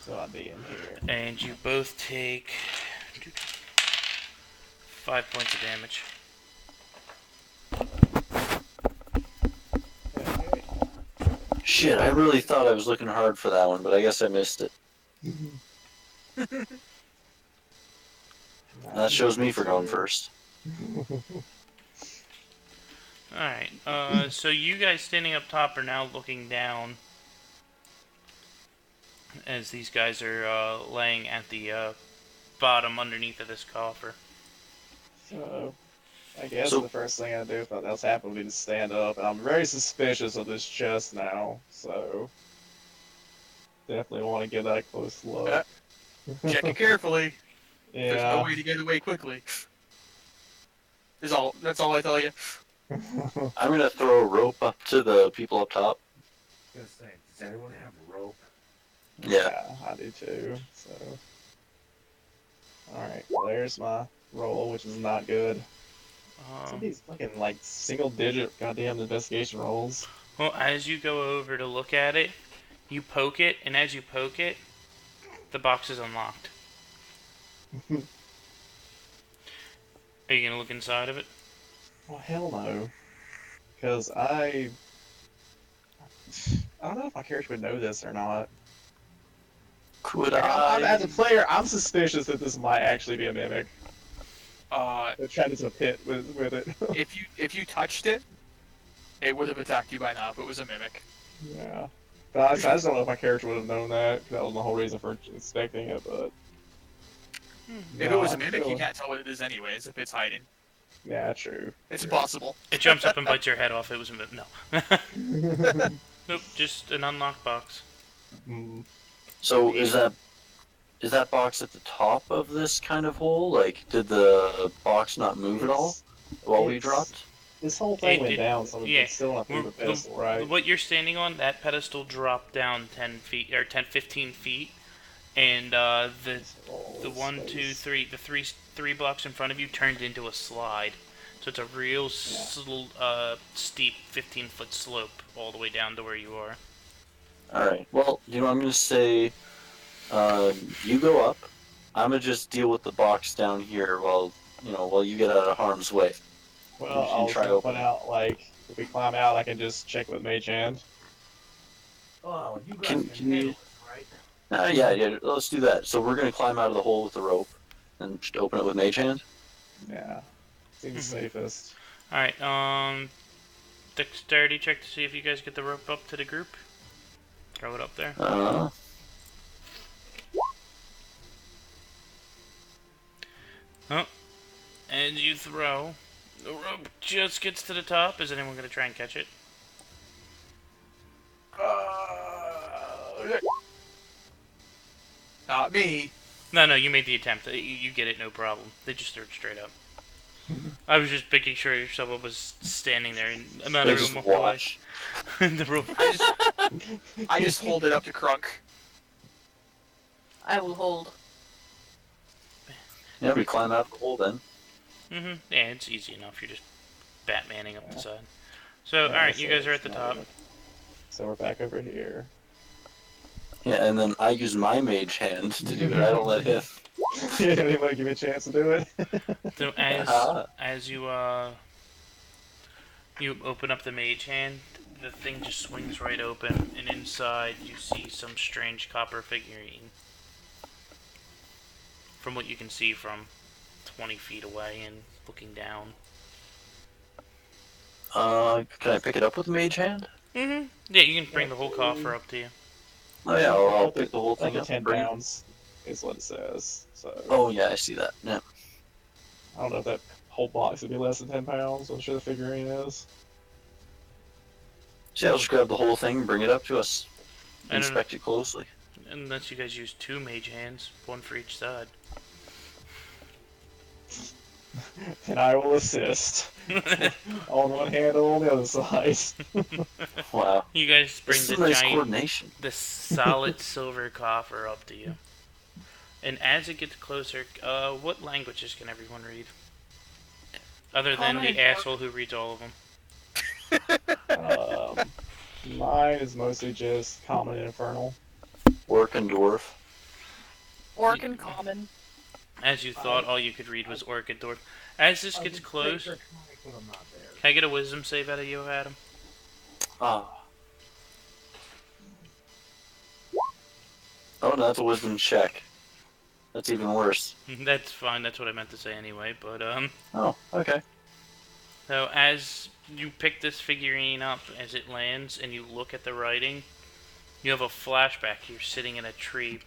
So I'd be in here. And you both take 5 points of damage. Okay. Shit, I really thought I was looking hard for that one, but I guess I missed it. That shows me for going first. Alright, so you guys standing up top are now looking down as these guys are laying at the bottom underneath of this coffer. So, I guess So- the first thing I do if that's happened would be to stand up, and I'm very suspicious of this chest now, so definitely want to get that close look. Check it carefully. There's no Yeah. way to get away quickly. That's all I tell you. I'm gonna throw a rope up to the people up top. I was gonna say, does anyone have rope? Yeah. I do too. So, all right, well, there's my roll, which is not good. Some of these fucking like single-digit goddamn investigation rolls. Well, as you go over to look at it, you poke it, and as you poke it, the box is unlocked. Are you gonna look inside of it? Well, hell no, because I don't know if my character would know this or not. Could Like, as a I? player, I'm suspicious that this might actually be a mimic. They're trying into a pit with it. If you touched it, it would have attacked you by now if it was a mimic. Yeah. But I just don't know if my character would have known that. 'Cause that was the whole reason for inspecting it, but... If No, it was a I'm mimic, still- you can't tell what it is anyways if it's hiding. Yeah, true. It's impossible. It jumps up and bites your head off. It was a no. Nope, just an unlocked box. Mm, So is that box at the top of this kind of hole? Like, did the box not move at all while we It's- dropped? This whole thing It- went it- down, so yeah, it's still not through the pedestal, right? What you're standing on, that pedestal dropped down 10 feet or 10-15 feet, and the one, two, three, the three blocks in front of you turned into a slide. So it's a real steep 15-foot slope all the way down to where you are. Alright, well, you know, I'm gonna say, you go up. I'm gonna just deal with the box down here while you get out of harm's way. Well, You can I was try gonna open point it. out, like, if we climb out, I can just check with Mage Hand. Oh, you guys Can can handle you- this, right? Yeah, let's do that. So we're gonna climb out of the hole with the rope and just open it with Mage Hand. Yeah. Seems safest. Alright, dexterity check to see if you guys get the rope up to the group. Throw it up there. And you throw. The rope just gets to the top. Is anyone going to try and catch it? Not me. No, you made the attempt. You get it, no problem. They just threw it straight up. I was just making sure someone was standing there in amount They of just room walked away. watch. The rope. I just hold it up to Crunk. I will hold. Yeah, we climb out of the hole then. Yeah, it's easy enough. You're just Batmaning up the side. So, alright, you guys are at the top. So we're back over here. Yeah, and then I use my Mage Hand to do it. I don't let him. You didn't even give me a chance to do it. So as you open up the mage hand, the thing just swings right open, and inside you see some strange copper figurine. From what you can see from 20 feet away and looking down. Can I pick it up with Mage Hand? Yeah, you can bring the whole coffer up to you. Oh yeah, I'll pick the whole Up thing to up. 10 and bring it. pounds is what it says. So Oh yeah, I see that. Yeah. I don't know if that whole box would be less than 10 pounds. I'm sure the figurine is. So yeah, I'll just grab the whole thing, bring it up to us, I don't know. inspect it closely. Unless you guys use 2 mage hands, one for each side. And I will assist. On one hand and on the other side. Wow. You guys bring This is the nice giant, coordination. the solid silver coffer up to you. And as it gets closer, what languages can everyone read? Other than Common the and asshole who reads all of them. Mine is mostly just common and infernal. Orc and dwarf. Orc and common. As you thought, all you could read was Orc and Dwarf. As this gets close, can I get a wisdom save out of you, Adam? Ah. Oh, no, that's a wisdom check. That's even worse. That's fine, that's what I meant to say anyway, but, Oh, okay. so as you pick this figurine up as it lands and you look at the writing, you have a flashback. You're sitting in a tree,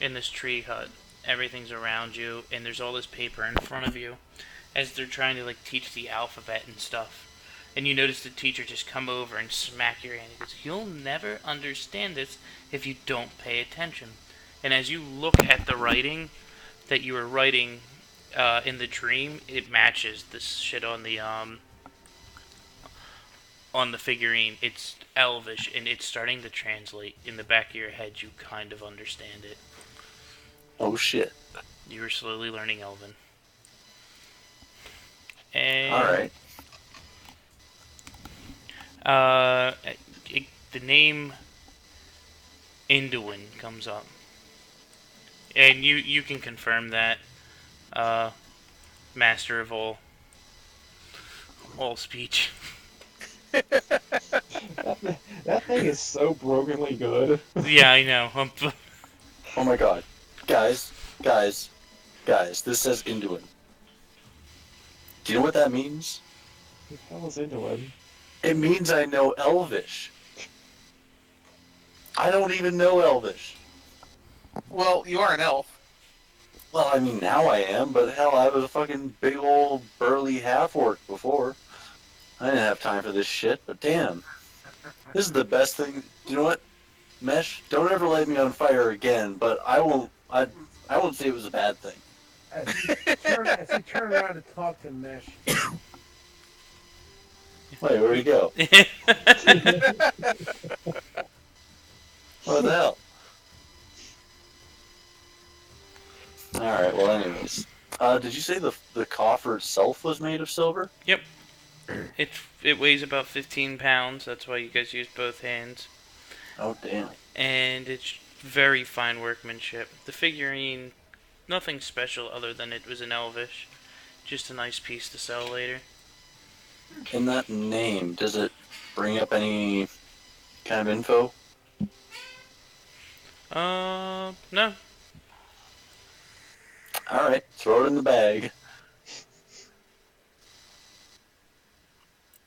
in this tree hut. Everything's around you, and there's all this paper in front of you as they're trying to, like, teach the alphabet and stuff. And you notice the teacher just come over and smack your hand. He goes, "You'll never understand this if you don't pay attention." And as you look at the writing that you were writing in the dream, it matches this shit on the figurine. It's Elvish, and it's starting to translate. In the back of your head, you kind of understand it. Oh, shit. You were slowly learning Elven. And Alright. The name Induin comes up. And you can confirm that, master of all speech. That thing is so brokenly good. Yeah, I know. Oh my god. Guys, this says Induin. Do you know what that means? What the hell is into it? It means I know Elvish. I don't even know Elvish. Well, you are an elf. Well, I mean, now I am, but hell, I was a fucking big old burly half-orc before. I didn't have time for this shit, but damn. This is the best thing. You know what? Mesh, don't ever light me on fire again, but I won't say it was a bad thing. As you turn around to talk to Mesh, Wait, where'd he go? What the hell? Alright, well anyways. Did you say the coffer itself was made of silver? Yep. It weighs about 15 pounds. That's why you guys use both hands. Oh damn. And it's very fine workmanship. The figurine, nothing special other than it was an Elvish. Just a nice piece to sell later. In that name, does it bring up any kind of info? No. Alright, throw it in the bag.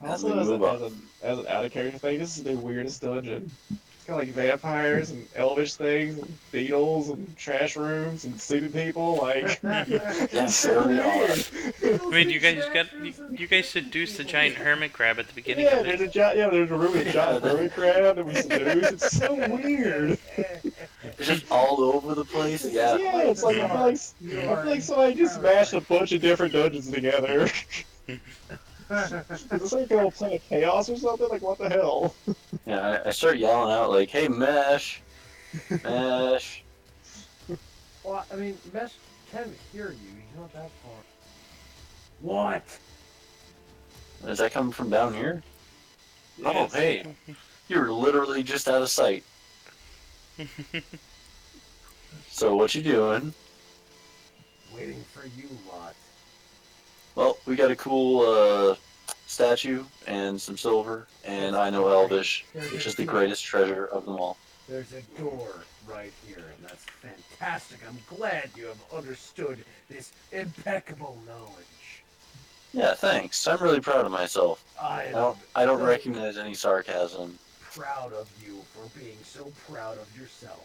As we Also, move on. as an out of character thing, this is the weirdest dungeon. It's got like vampires and elvish things and beetles and trash rooms and stupid people. Like, it's so very weird. I mean, you guys seduced the giant hermit crab at the beginning Yeah, of there's it. there's a room with a giant hermit crab that we seduce. It's so weird. It's just all over the place. Yeah. Yeah, it's like I feel like somebody just mashed a bunch of different dungeons together. Is this like a Planet Chaos or something? Like, what the hell? Yeah, I start yelling out like, "Hey, Mesh, Mesh!" Well, I mean, Mesh can hear you. He's not that far. What? Is that coming from down here? Oh, Yes. hey, you're literally just out of sight. So what you doing? Waiting for you, lot. Well, we got a cool statue and some silver, and I know Elvish, which is the greatest treasure of them all. There's a door right here, and that's fantastic. I'm glad you have understood this impeccable knowledge. Yeah, thanks. I'm really proud of myself. I I don't recognize any sarcasm. proud of you for being so proud of yourself.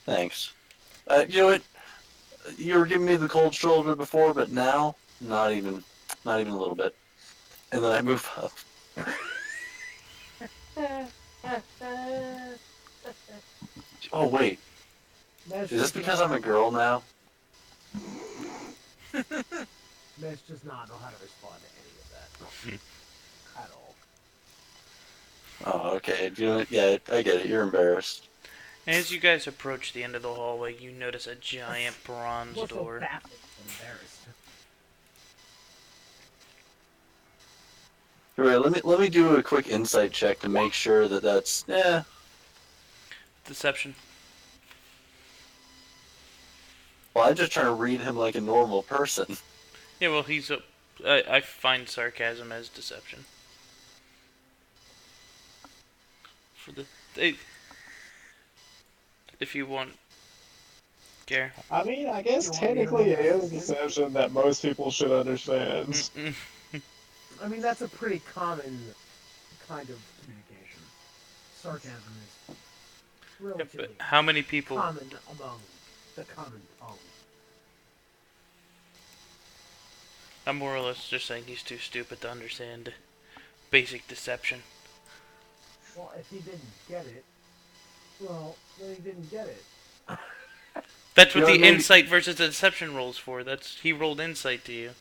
Thanks. You know what? You were giving me the cold shoulder before, but now, not even a little bit. And then I move up. Oh wait, Mesh is this because I'm a girl now? Mesh does not know how to respond to any of that at all. Oh, okay. You know, yeah, I get it. You're embarrassed. As you guys approach the end of the hallway, you notice a giant bronze What's so door. baffled and embarrassed? All right, let me do a quick insight check to make sure that that's Deception. Well, I'm just trying to read him like a normal person. Yeah, well, he's a. I find sarcasm as deception. For the. If you want. Care. I mean, I guess technically it is a deception that most people should understand. Mm-mm. I mean, that's a pretty common kind of communication. Sarcasm is Yeah, relatively but how many people? common among the common tongue. I'm more or less just saying he's too stupid to understand basic deception. Well, if he didn't get it, well, then he didn't get it. That's what You know, the maybe- insight versus the deception rolls for. He rolled insight to you.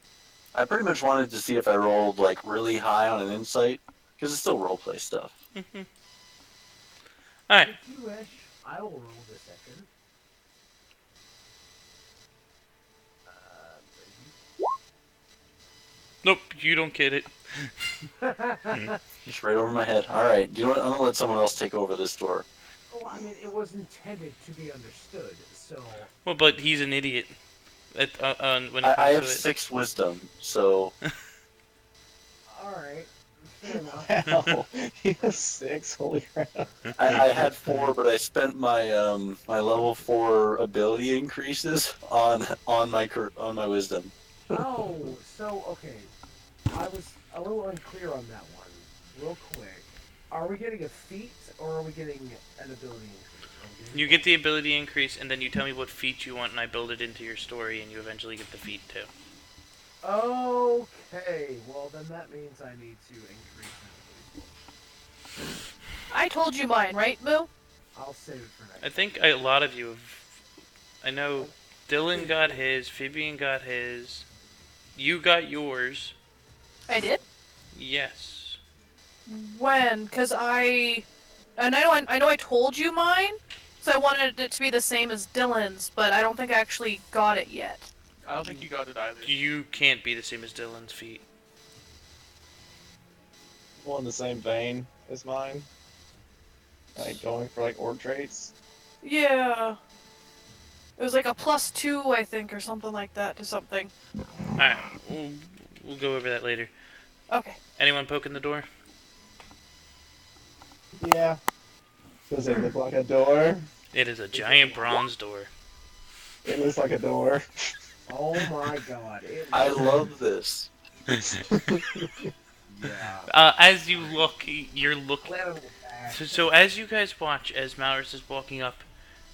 I pretty much wanted to see if I rolled like really high on an insight, because it's still roleplay stuff. Alright. If you wish, I will roll deception. Nope, you don't get it. Just right over my head. All right, you know what? I'm gonna let someone else take over this door. Well, I mean, it was intended to be understood, so... Well, but he's an idiot. When it comes I have to it. 6 wisdom, so Alright, fair enough. Hell, he has 6. Holy crap! I had 4, but I spent my my level 4 ability increases on my wisdom. Oh, so, okay. I was a little unclear on that one. Real quick. Are we getting a feat, or are we getting an ability increase? Are we getting You get the ability increase, and then you tell me what feat you want, and I build it into your story, and you eventually get the feat too. Okay, well then that means I need to increase my ability. I told you mine, right, Moo? I'll save it for next I think a lot of you have. I know Dylan got his, Fabian got his, you got yours. I did? Yes. When? Cause I know I told you mine, so I wanted it to be the same as Dylan's, but I don't think I actually got it yet. I don't think you got it either. You can't be the same as Dylan's feat. Well, in the same vein as mine. Like going for like org traits. Yeah. It was like a +2, I think, or something like that to something. Alright, we'll go over that later. Okay. Anyone poking the door? Yeah. Does it look like a door? It is a giant bronze door. It looks like a door. Oh my god. I love this. Yeah. As you look, you're looking. Let him back. So as you guys watch, as Malrus is walking up,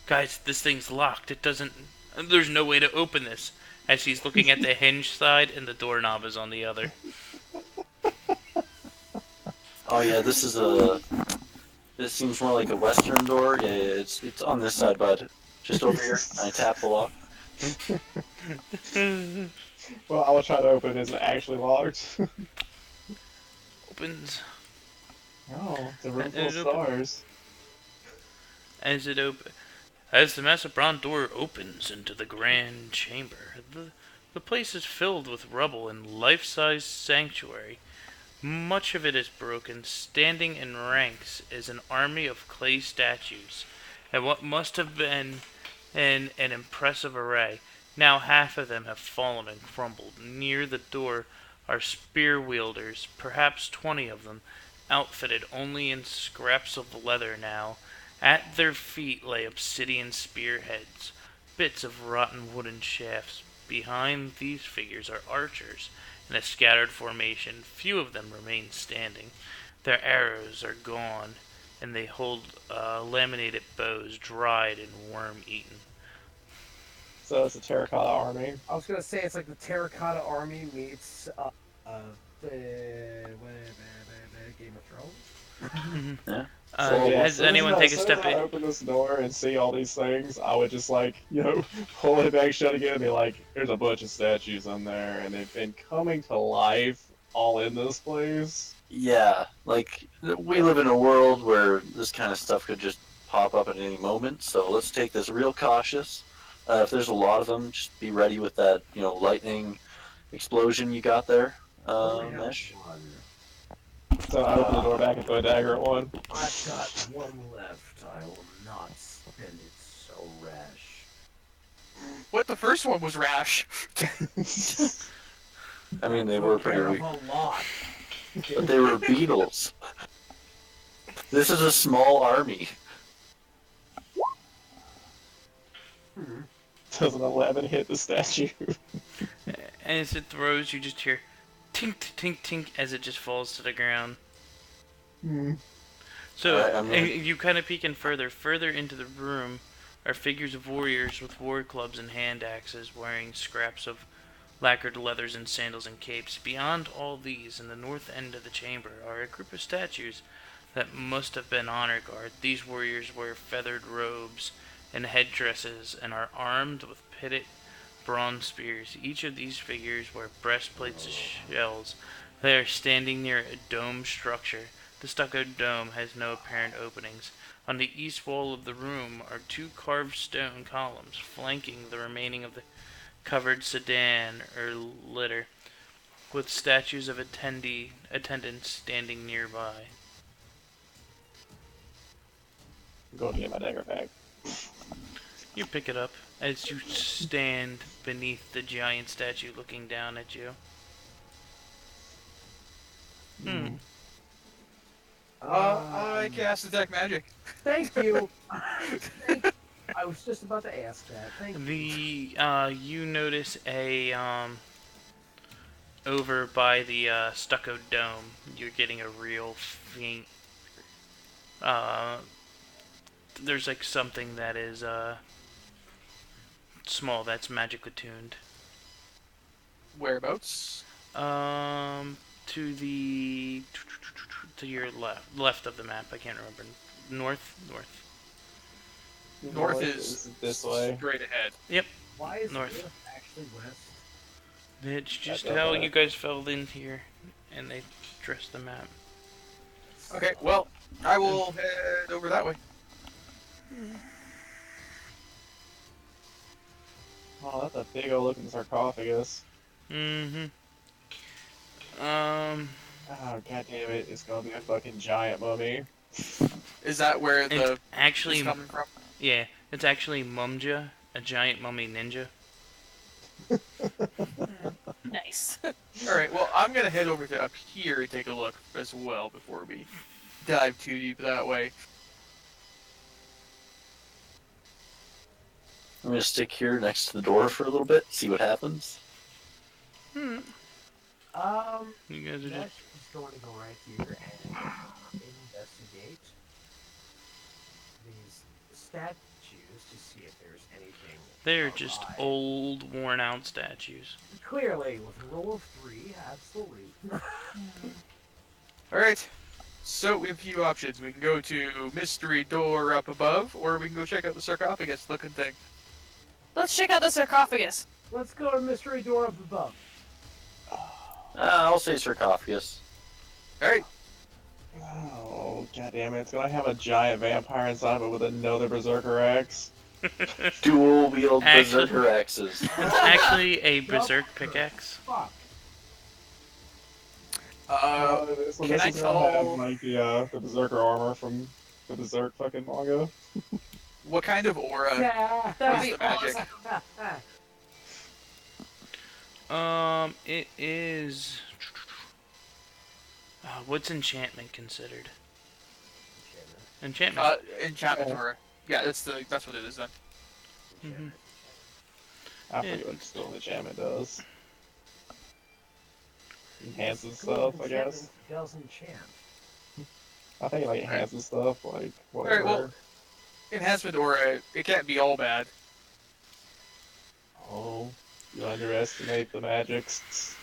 guys, this thing's locked. It doesn't. There's no way to open this. As he's looking at the hinge side and the doorknob is on the other. Oh yeah, this is a. This seems more like a western door. Yeah, it's on this side, bud. Just over here. I tap the lock. Well, I will try to open it. Is it actually locked? Opens. Oh, it's a room full Is of it open? stars. As the massive bronze door opens into the grand chamber, the place is filled with rubble and life-size sanctuary. Much of it is broken. Standing in ranks is an army of clay statues, and what must have been an impressive array. Now half of them have fallen and crumbled. Near the door are spear wielders, perhaps 20 of them, outfitted only in scraps of leather now. At their feet lay obsidian spearheads, bits of rotten wooden shafts. Behind these figures are archers in a scattered formation. Few of them remain standing. Their arrows are gone, and they hold laminated bows, dried and worm-eaten. So it's a terracotta army. I was gonna say it's like the Terracotta Army meets Game of Thrones. So, yeah, Has anyone take a as soon step as I in? open this door and see all these things, I would just like, pull it back shut again and be like, there's a bunch of statues in there, and they've been coming to life all in this place. Yeah, like we live in a world where this kind of stuff could just pop up at any moment. So let's take this real cautious. If there's a lot of them, just be ready with that, lightning explosion you got there, Mesh. One. So I open the door back and throw a dagger at one. I've got one left. I will not spend it so rash. What? The first one was rash. I mean, they were pretty Care weak, of a lot. but they were beetles. This is a small army. Does an 11 hit the statue? And as it throws, you just hear tink, tink, tink as it just falls to the ground. So Alright, I'm gonna- you kind of peek in further into the room are figures of warriors with war clubs and hand axes, wearing scraps of lacquered leathers and sandals and capes. Beyond all these, in the north end of the chamber, are a group of statues that must have been honor guard. These warriors wear feathered robes and headdresses and are armed with pitted bronze spears. Each of these figures wear breastplates of shells. They are standing near a dome structure. The stuccoed dome has no apparent openings. On the east wall of the room are two carved stone columns flanking the remaining of the covered sedan or litter, with statues of attendants standing nearby. I'm going to get my dagger back. You pick it up as you stand beneath the giant statue looking down at you. I cast detect magic. Thank you. I was just about to ask that. Thank you. You notice a over by the stuccoed dome, you're getting a real faint there's like something that is small that's magically tuned. Whereabouts? To your left of the map. I can't remember. North. North is this way. straight ahead. Why is north. this actually west? It's just don't how know. you guys fell in here. and they dress the map. Okay, well, I will head over that way. Oh, that's a big old looking sarcophagus. Mm-hmm. Oh, god damn it, it's gonna be a fucking giant mummy. Is that where It's the actually, is coming from? yeah, it's actually Mumja, a giant mummy ninja. Nice. Alright, well, I'm gonna head over to up here and take a look as well before we dive too deep that way. I'm gonna stick here next to the door for a little bit, see what happens. Hmm. You You guys are Mesh just is going to go right here and investigate these statues to see if there's anything. they're just awry. old, worn-out statues. Clearly, with a roll of 3, absolutely. Alright, so we have a few options. We can go to Mystery Door up above, or we can go check out the sarcophagus looking thing. Let's check out the sarcophagus. Let's go to mystery door up above. I'll say sarcophagus. Alright, Oh, god damn it, it's gonna have a giant vampire inside of it with another berserker axe. Dual wield Actually- berserker axes. It's actually a berserk pickaxe. Fuck. This one can I is gonna have tell like the berserker armor from the berserk fucking manga. what kind of aura Yeah. That would is be the magic? It is. What's enchantment considered? Enchantment. Enchantment aura. Yeah, that's what it is then. Mhm. I Yeah. forget what still enchantment does. Enhances stuff, I guess. Does enchant. I think it like enhances stuff, like Alright, whatever. well- Enhancement aura, it can't be all bad. Oh, you underestimate the magics.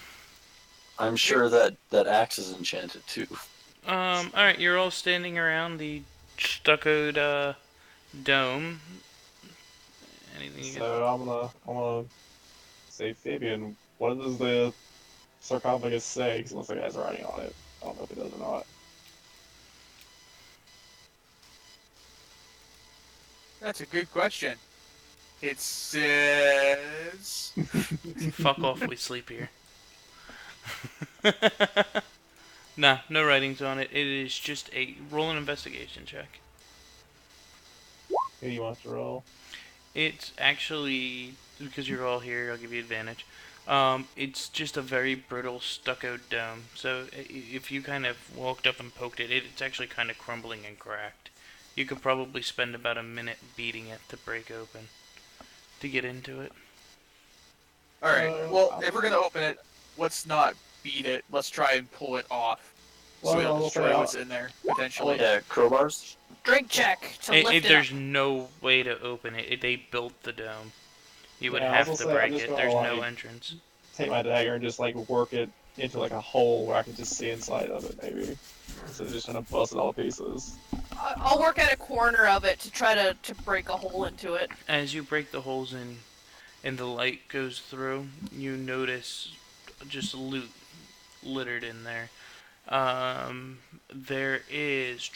I'm sure that axe is enchanted too. Alright, you're all standing around the stuccoed, dome. Anything you So I'm gonna say Fabian, what does the sarcophagus say? Because it looks like it has writing on it. I don't know if it does or not. That's a good question. It says... Fuck off, we sleep here. Nah, no writings on it. It is just a roll an investigation check. Who do you want to roll? It's actually, because you're all here, I'll give you advantage. It's just a very brittle stucco dome. So if you kind of walked up and poked it, it's actually kind of crumbling and cracked. You could probably spend about a minute beating it to break open to get into it. Alright, well, if we're gonna open it, let's not beat it. Let's try and pull it off. So we don't destroy what's in there, potentially. Yeah, crowbars. Drink check to lift it There's up. no way to open it. They built the dome. You would Yeah, I was have gonna to say, I'm break just it. gonna, There's no like, entrance. Take my dagger and just like work it into like a hole where I can just see inside of it, maybe. Instead of just trying to bust it all to pieces. I'll work at a corner of it to try to break a hole into it. As you break the holes in and the light goes through, you notice just loot littered in there. There is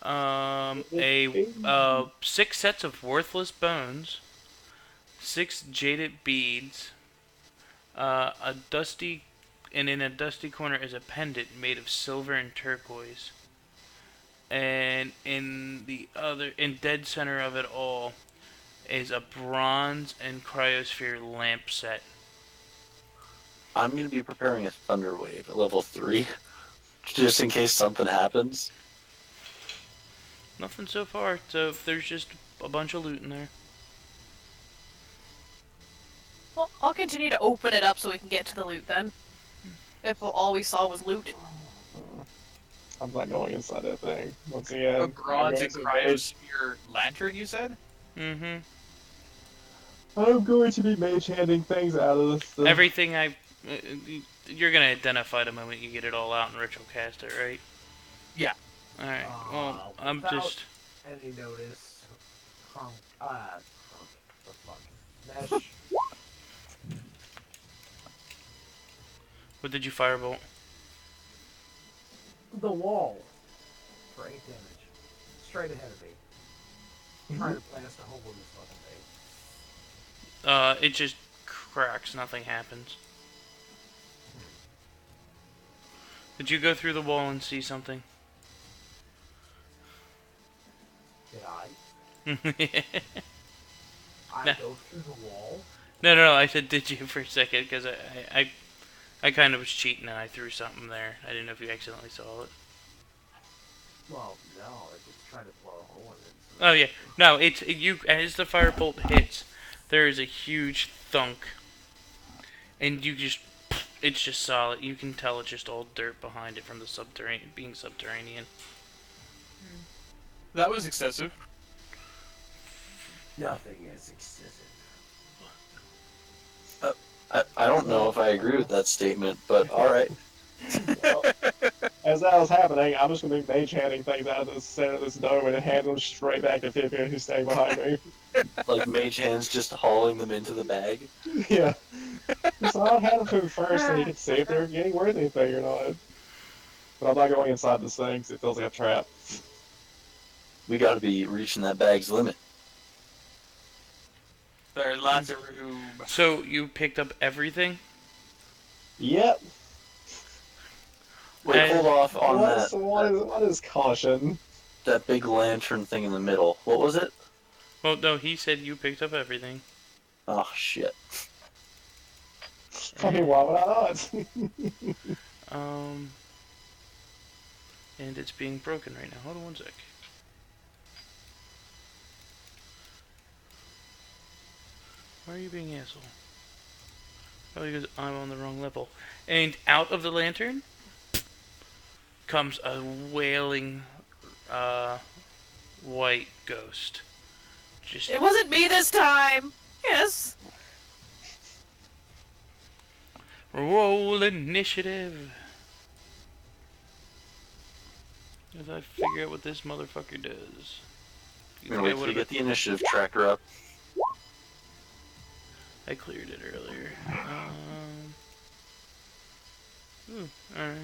a 6 sets of worthless bones, 6 jaded beads, a dusty, and in a dusty corner is a pendant made of silver and turquoise. And in the other, in dead center of it all, is a bronze and cryosphere lamp set. I'm gonna be preparing a thunder wave at level 3, just in case something happens. Nothing so far, so there's just a bunch of loot in there. Well, I'll continue to open it up so we can get to the loot then. If all we saw was loot. I'm not going inside that thing. Once again, A bronze I'm and going to mage- cryosphere lantern, you said? Mm-hmm. I'm going to be mage handing things out of this thing. Everything you're gonna identify the moment you get it all out and ritual cast it, right? Yeah. Alright, well, I'm without just... any notice. The fuck. Mesh. What did you firebolt? The wall. For 8 damage. Straight ahead of me. Trying to blast a hole in this fucking thing. It just cracks. Nothing happens. Did you go through the wall and see something? Did I? No, I Nah. go through the wall? no. I said did you for a second because I kind of was cheating and I threw something there. I didn't know if you accidentally saw it. Well, no, I just tried to blow a hole in it. Oh yeah, no. It's you as the firebolt hits. There is a huge thunk, and it's just solid. You can tell it's just all dirt behind it from the being subterranean. That was excessive. Nothing is excessive. I don't know if I agree with that statement, but alright. Well, as that was happening, I'm just gonna be mage handing things out of the center of this dome and hand them straight back to Fifian, who's staying behind me. Like mage hands just hauling them into the bag. Yeah. So I'll hand them to him first so he can see if they're getting worth anything or not. But I'm not going inside this thing because it feels like a trap. We gotta be reaching that bag's limit. There's lots of room. So you picked up everything. Yep. Wait, And hold off on What is caution? that big lantern thing in the middle. What was it? Well, no, he said you picked up everything. Oh shit. I mean, why would I not? And it's being broken right now. Hold on one sec. Why are you being asshole? Probably because I'm on the wrong level. And out of the lantern comes a wailing, white ghost. Just It wasn't me this time. Yes. roll initiative. As I figure out what this motherfucker does. I'm gonna wait till you get the initiative tracker up. I cleared it earlier. Alright.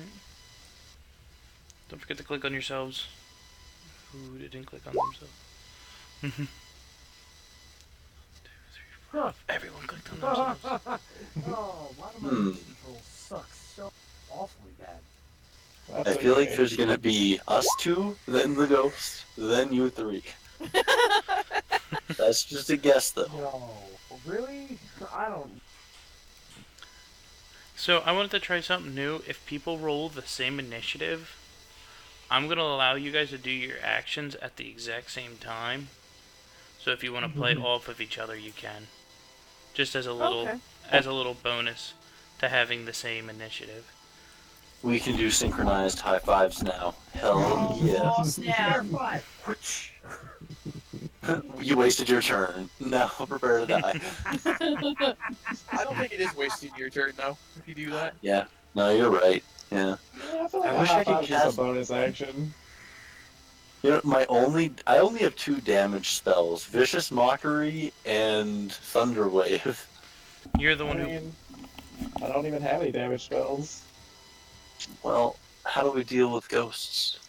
Don't forget to click on yourselves. Who didn't click on themselves? 2, 3, 4. Everyone clicked on themselves. Oh, why do my control suck so awfully bad? I feel like there's gonna be us two, then the ghost, then you three. That's just a guess though. No, really? I don't. So I wanted to try something new. If people roll the same initiative, I'm going to allow you guys to do your actions at the exact same time. So if you want to play off of each other, you can. Just as a little bonus to having the same initiative. We can do synchronized high fives now. Hell yeah. Oh, snap. You wasted your turn. Now prepare to die. I don't think it is wasting your turn though, if you do that. Yeah. No, you're right. Yeah. Yeah, I feel like I a wish I high could five is just cast- a bonus action. You know, I only have 2 damage spells: Vicious Mockery and Thunderwave. You're the I one who... mean, I don't even have any damage spells. Well, how do we deal with ghosts?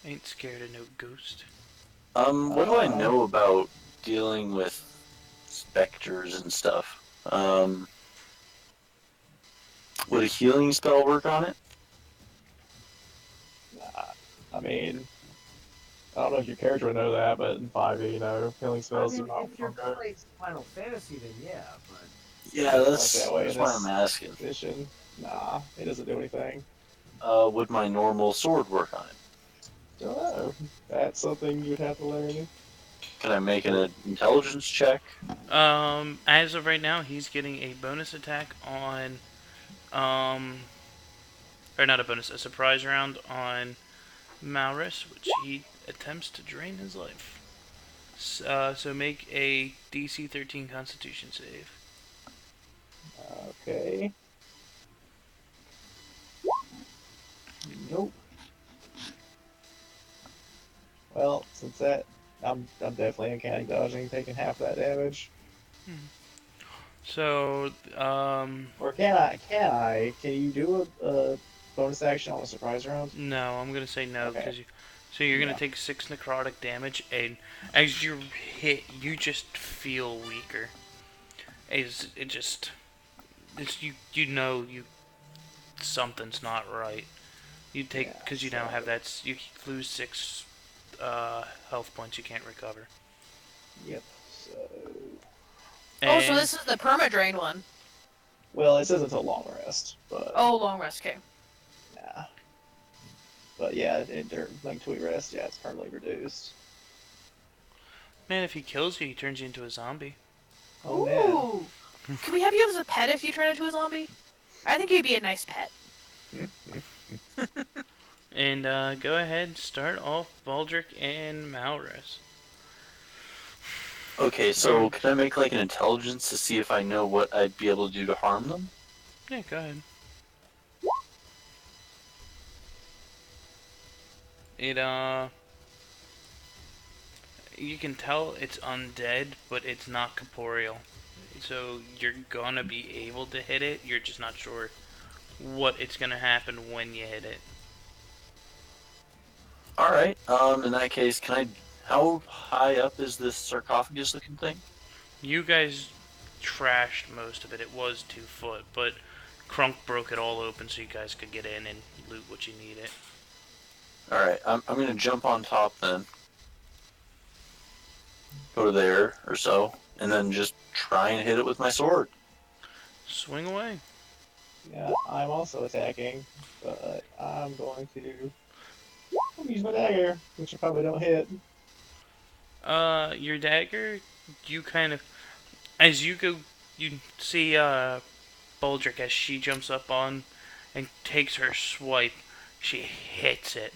Ain't scared of no ghost. What do I know about dealing with specters and stuff? Would a healing spell work on it? I mean, I don't know if your character would know that, but in 5e, you know, healing I spells mean, do not if you're work playing Final Fantasy, then yeah, but Yeah, That's that way that's in why this I'm asking. position. Nah, it doesn't do anything. Would my normal sword work on it? Don't know. That's something you'd have to learn. Can I make an intelligence check? As of right now, he's getting a bonus attack on, or not a bonus, a surprise round on Malrus, which he attempts to drain his life. So make a DC 13 Constitution save. Okay. Nope. Well, since that, I'm definitely uncanny dodging, taking half that damage. So, Or can I? Can you do a bonus action on a surprise round? no, I'm gonna say no, Okay. because so you're gonna Yeah. take 6 necrotic damage, and as you hit, you just feel weaker. It just, it's you know you something's not right. You take Yeah. because you now have that you lose 6 health points you can't recover. Yep. So. Oh, so And this is the perma-drain one. Well, it says it's a long rest, but Oh, long rest, okay. nah. But yeah, during like Tweet Rest, yeah, it's permanently reduced. man, if he kills you, he turns you into a zombie. Oh man. Ooh! Can we have you as a pet if you turn into a zombie? I think you'd be a nice pet. And go ahead, start off Baldric and Malrus. Okay, so can I make like an intelligence to see if I know what I'd be able to do to harm them? Yeah, go ahead. It you can tell it's undead, but it's not corporeal. So you're gonna be able to hit it. You're just not sure what it's gonna happen when you hit it. All right. In that case, can I? How high up is this sarcophagus-looking thing? You guys trashed most of it. It was 2 foot, but Krunk broke it all open so you guys could get in and loot what you needed. All right. I'm gonna jump on top then. Go to there or so, and then just try and hit it with my sword. Swing away. Yeah, I'm also attacking, but I'm going to use my dagger, which I probably don't hit. Your dagger, you kind of, as you go, you see, Baldric as she jumps up on and takes her swipe, she hits it.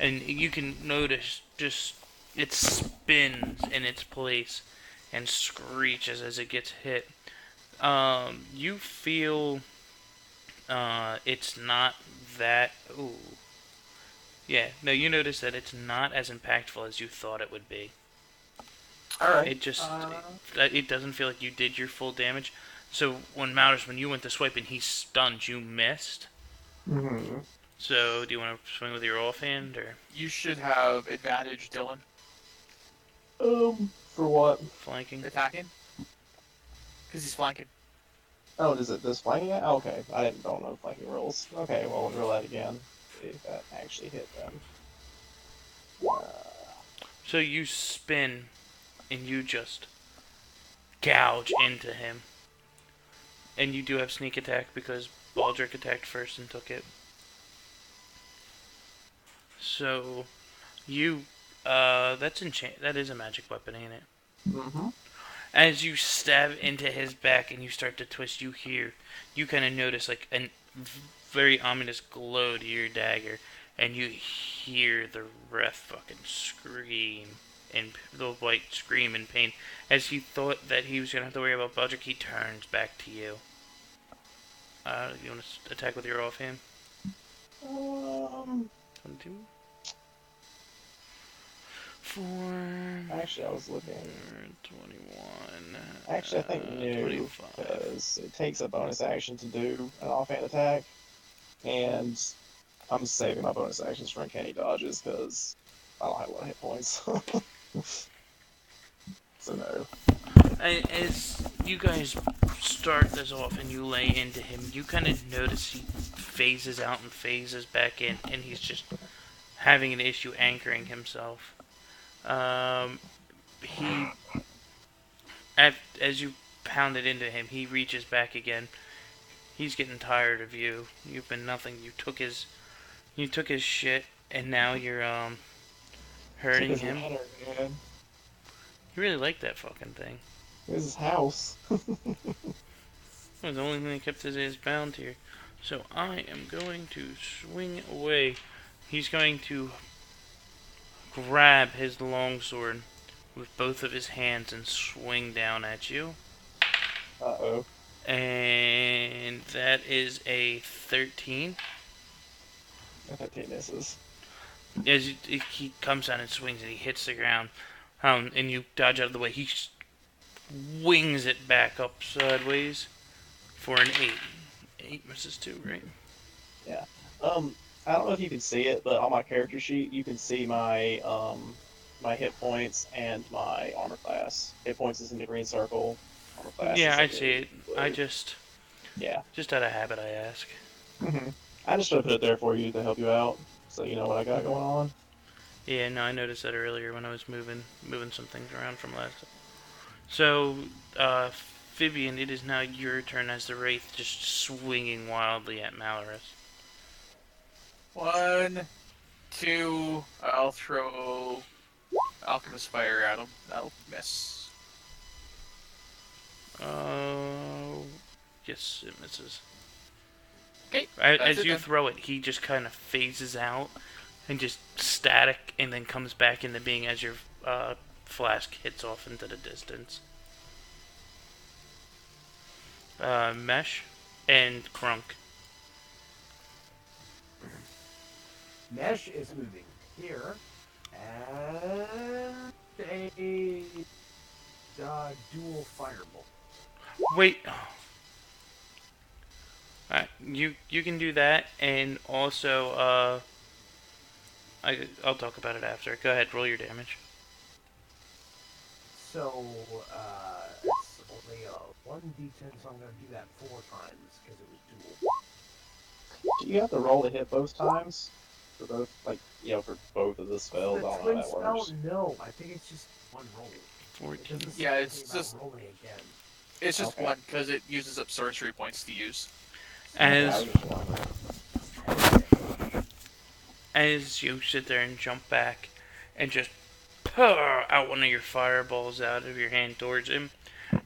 And you can notice just it spins in its place and screeches as it gets hit. You feel, it's not that, ooh. Yeah, no, you notice that it's not as impactful as you thought it would be. All right. It just it doesn't feel like you did your full damage. So when you went to swipe and he stunned, you missed. Mm-hmm. So do you want to swing with your offhand or You should have advantage, Dylan, For what? flanking? attacking. Because he's flanking. Oh, is it this flanking? Oh, okay, I don't know flanking rules. Okay, well, we'll roll that again. See if that actually hit them. So you spin and you just gouge into him. And you do have sneak attack because Baldric attacked first and took it. So you that is a magic weapon, ain't it? Mm-hmm. As you stab into his back and you start to twist, you kind of notice like a very ominous glow to your dagger, and you hear the Wrath fucking scream, and the white scream in pain. As he thought that he was gonna have to worry about Baldric, he turns back to you. You want to attack with your offhand? 22? 4. Actually, I was looking. 21. Actually, I think new, 25. because it takes a bonus action to do an offhand attack, and I'm saving my bonus actions for uncanny dodges, because I don't have a lot of hit points. So no. As you guys start this off and you lay into him, you kind of notice he phases out and phases back in, and he's just having an issue anchoring himself. As you pound it into him, he reaches back again. He's getting tired of you. You've been nothing. You took his shit, and now you're hurting him. Ladder, man. You really like that fucking thing. This is his house. It was the only thing that kept his ass bound here. So I am going to swing away. He's going to grab his longsword with both of his hands and swing down at you. Uh-oh. And that is a 13. I think he misses. As he comes down and swings and he hits the ground, and you dodge out of the way. He wings it back up sideways for an 8. 8 misses 2, right? I don't know if you can see it, but on my character sheet, you can see my my hit points and my armor class. Hit points is in the green circle. Armor class Yeah, is I in see it. the I blue. just Yeah. out of habit I ask. I just put it there for you to help you out, so you know what I got going on. Yeah, no, I noticed that earlier when I was moving some things around from last time. So, Fibian, it is now your turn as the Wraith just swinging wildly at Malorus. 1, 2. I'll throw Alchemist Fire at him. That'll miss. Yes, it misses. Okay. As you then. throw it, he just kind of phases out and just static, and then comes back into being as your flask hits off into the distance. Mesh and Krunk. Mesh is moving here, and a dual firebolt. Wait. Alright, you can do that, and also I'll talk about it after. Go ahead, roll your damage. So, it's only a 1d10, so I'm going to do that 4 times, because it was dual. Do you have to roll to hit both times? For both, like, for both of the spells? The I don't know twin how that spell, works. no, I think it's just one roll. 14. It Yeah, say it's anything about just- rolling again. It's just Okay. 1 because it uses up sorcery points to use. As Yeah, I was just wondering. as you sit there and jump back and just pour out one of your fireballs out of your hand towards him,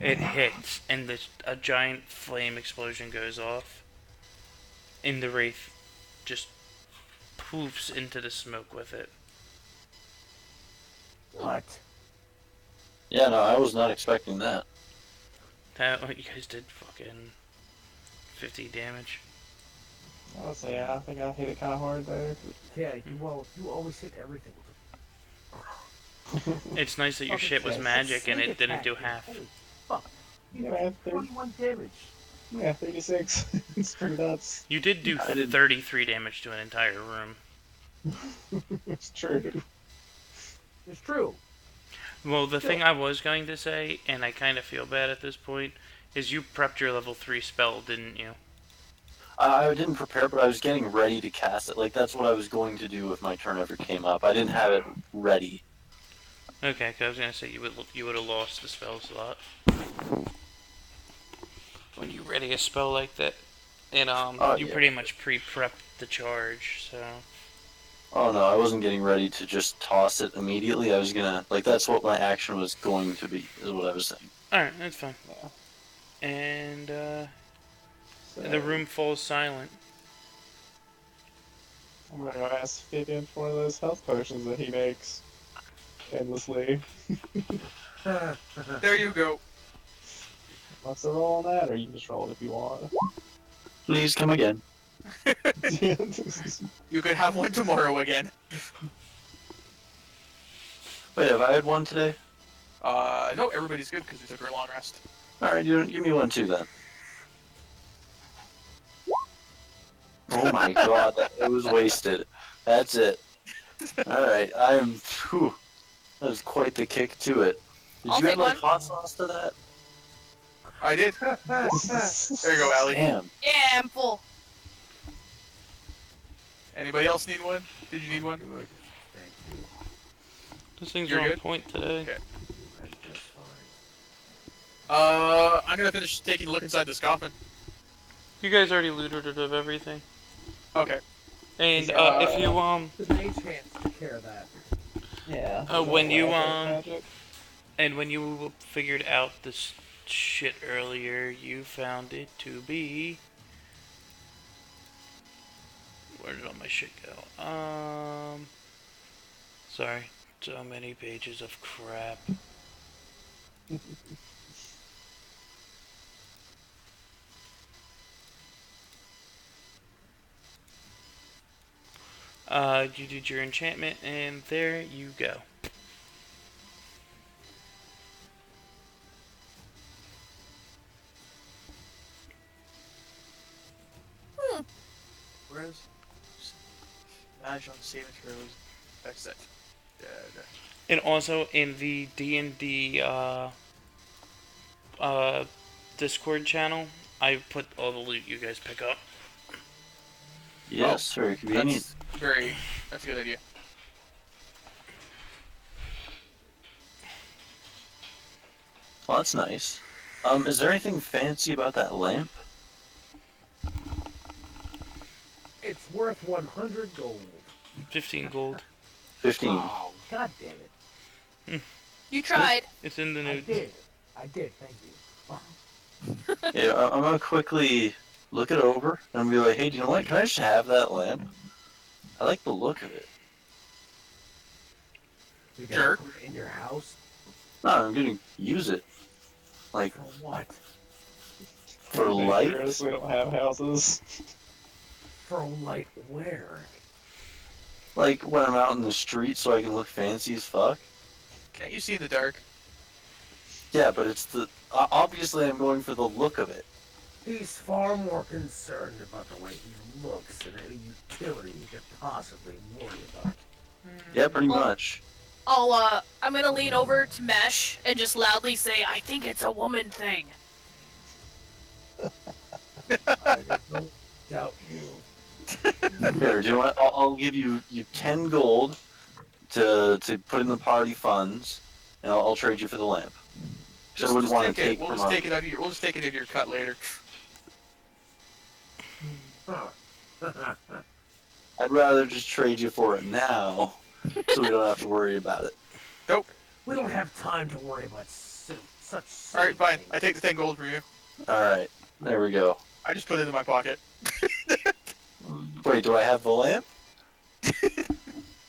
it hits, and a giant flame explosion goes off, and the Wraith just poofs into the smoke with it. What? Yeah, no, I was not expecting that. What you guys did, fucking 50 damage. I would say, yeah, I think I hit it kind of hard there. Yeah, you always hit everything. It's nice that your Fucking shit was shit. magic and Sneak it didn't attack, do dude. half. Holy fuck. You Yeah, got man, 21 damage. Yeah, 36. It's pretty nuts. You did do I didn't- 33 damage to an entire room. It's true. It's true. Well, the thing I was going to say, and I kind of feel bad at this point, is you prepped your level 3 spell, didn't you? I didn't prepare, but I was getting ready to cast it. Like, that's what I was going to do if my turn ever came up. I didn't have it ready. Okay, 'cause I was gonna say you would have lost the spell slot when you ready a spell like that, and you yeah. pretty much pre-prepped the charge, so Oh no, I wasn't getting ready to just toss it immediately. I was gonna, like, that's what my action was going to be, is what I was saying. all right, that's fine. Yeah. And So, the room falls silent. I'm gonna go ask Fabian for one of those health potions that he makes endlessly. There you go. What's the roll on that, or you can just roll it if you want? Please come again. You could have one tomorrow again. Wait, have I had one today? No, everybody's good because we took our long rest. Alright, give me one too then. Oh my god, it was wasted. That's it. Alright, whew, that was quite the kick to it. Did I'll you add take like one. hot sauce to that? I did. There you go, Allie. Damn. Yeah, I'm full. Anybody else need one? Did you need one? Thank you. Those things You're are on good? point today. Okay. That's just fine. I'm gonna finish taking a look inside this coffin. You guys already looted it of everything. Okay. And Yeah. if you The mage hands took care of that. Yeah. when you, Magic. and when you figured out this shit earlier, you found it to be. Where did all my shit go? Sorry, so many pages of crap. You did your enchantment, and there you go. cameras. Imagine on saving throws. That's that. Dead. And also in the D&D Discord channel, I put all the loot you guys pick up. Yes, very convenient. That's a good idea. Well, that's nice. Is there anything fancy about that lamp? It's worth 100 gold. 15 gold. 15. Oh, god damn it. You tried. It's in the I nude. did. I did, thank you. Yeah, I'm gonna quickly look it over and be like, hey, do you know what? Can I just have that lamp? I like the look of it. You Sure. put it in your house? No, I'm gonna use it. Like, For what? for light? Dangerous, we don't have houses. For light where? Like, when I'm out in the street so I can look fancy as fuck? Can't you see in the dark? Yeah, but it's the... Obviously, I'm going for the look of it. He's far more concerned about the way he looks than any utility he could possibly worry about. Yeah, pretty Well- much. I'm gonna lean over to Mesh and just loudly say, I think it's a woman thing. I don't doubt you. Here, do you know what? I'll give you 10 gold to put in the party funds, and I'll trade you for the lamp. Just wouldn't want to take We'll from just our... take it out of your. We'll just take it into your cut later. Huh. I'd rather just trade you for it now, so we don't have to worry about it. We don't have time to worry about such All right, fine. things. I take the 10 gold from you. Alright, there we go. I just put it in my pocket. Wait, do I have the lamp?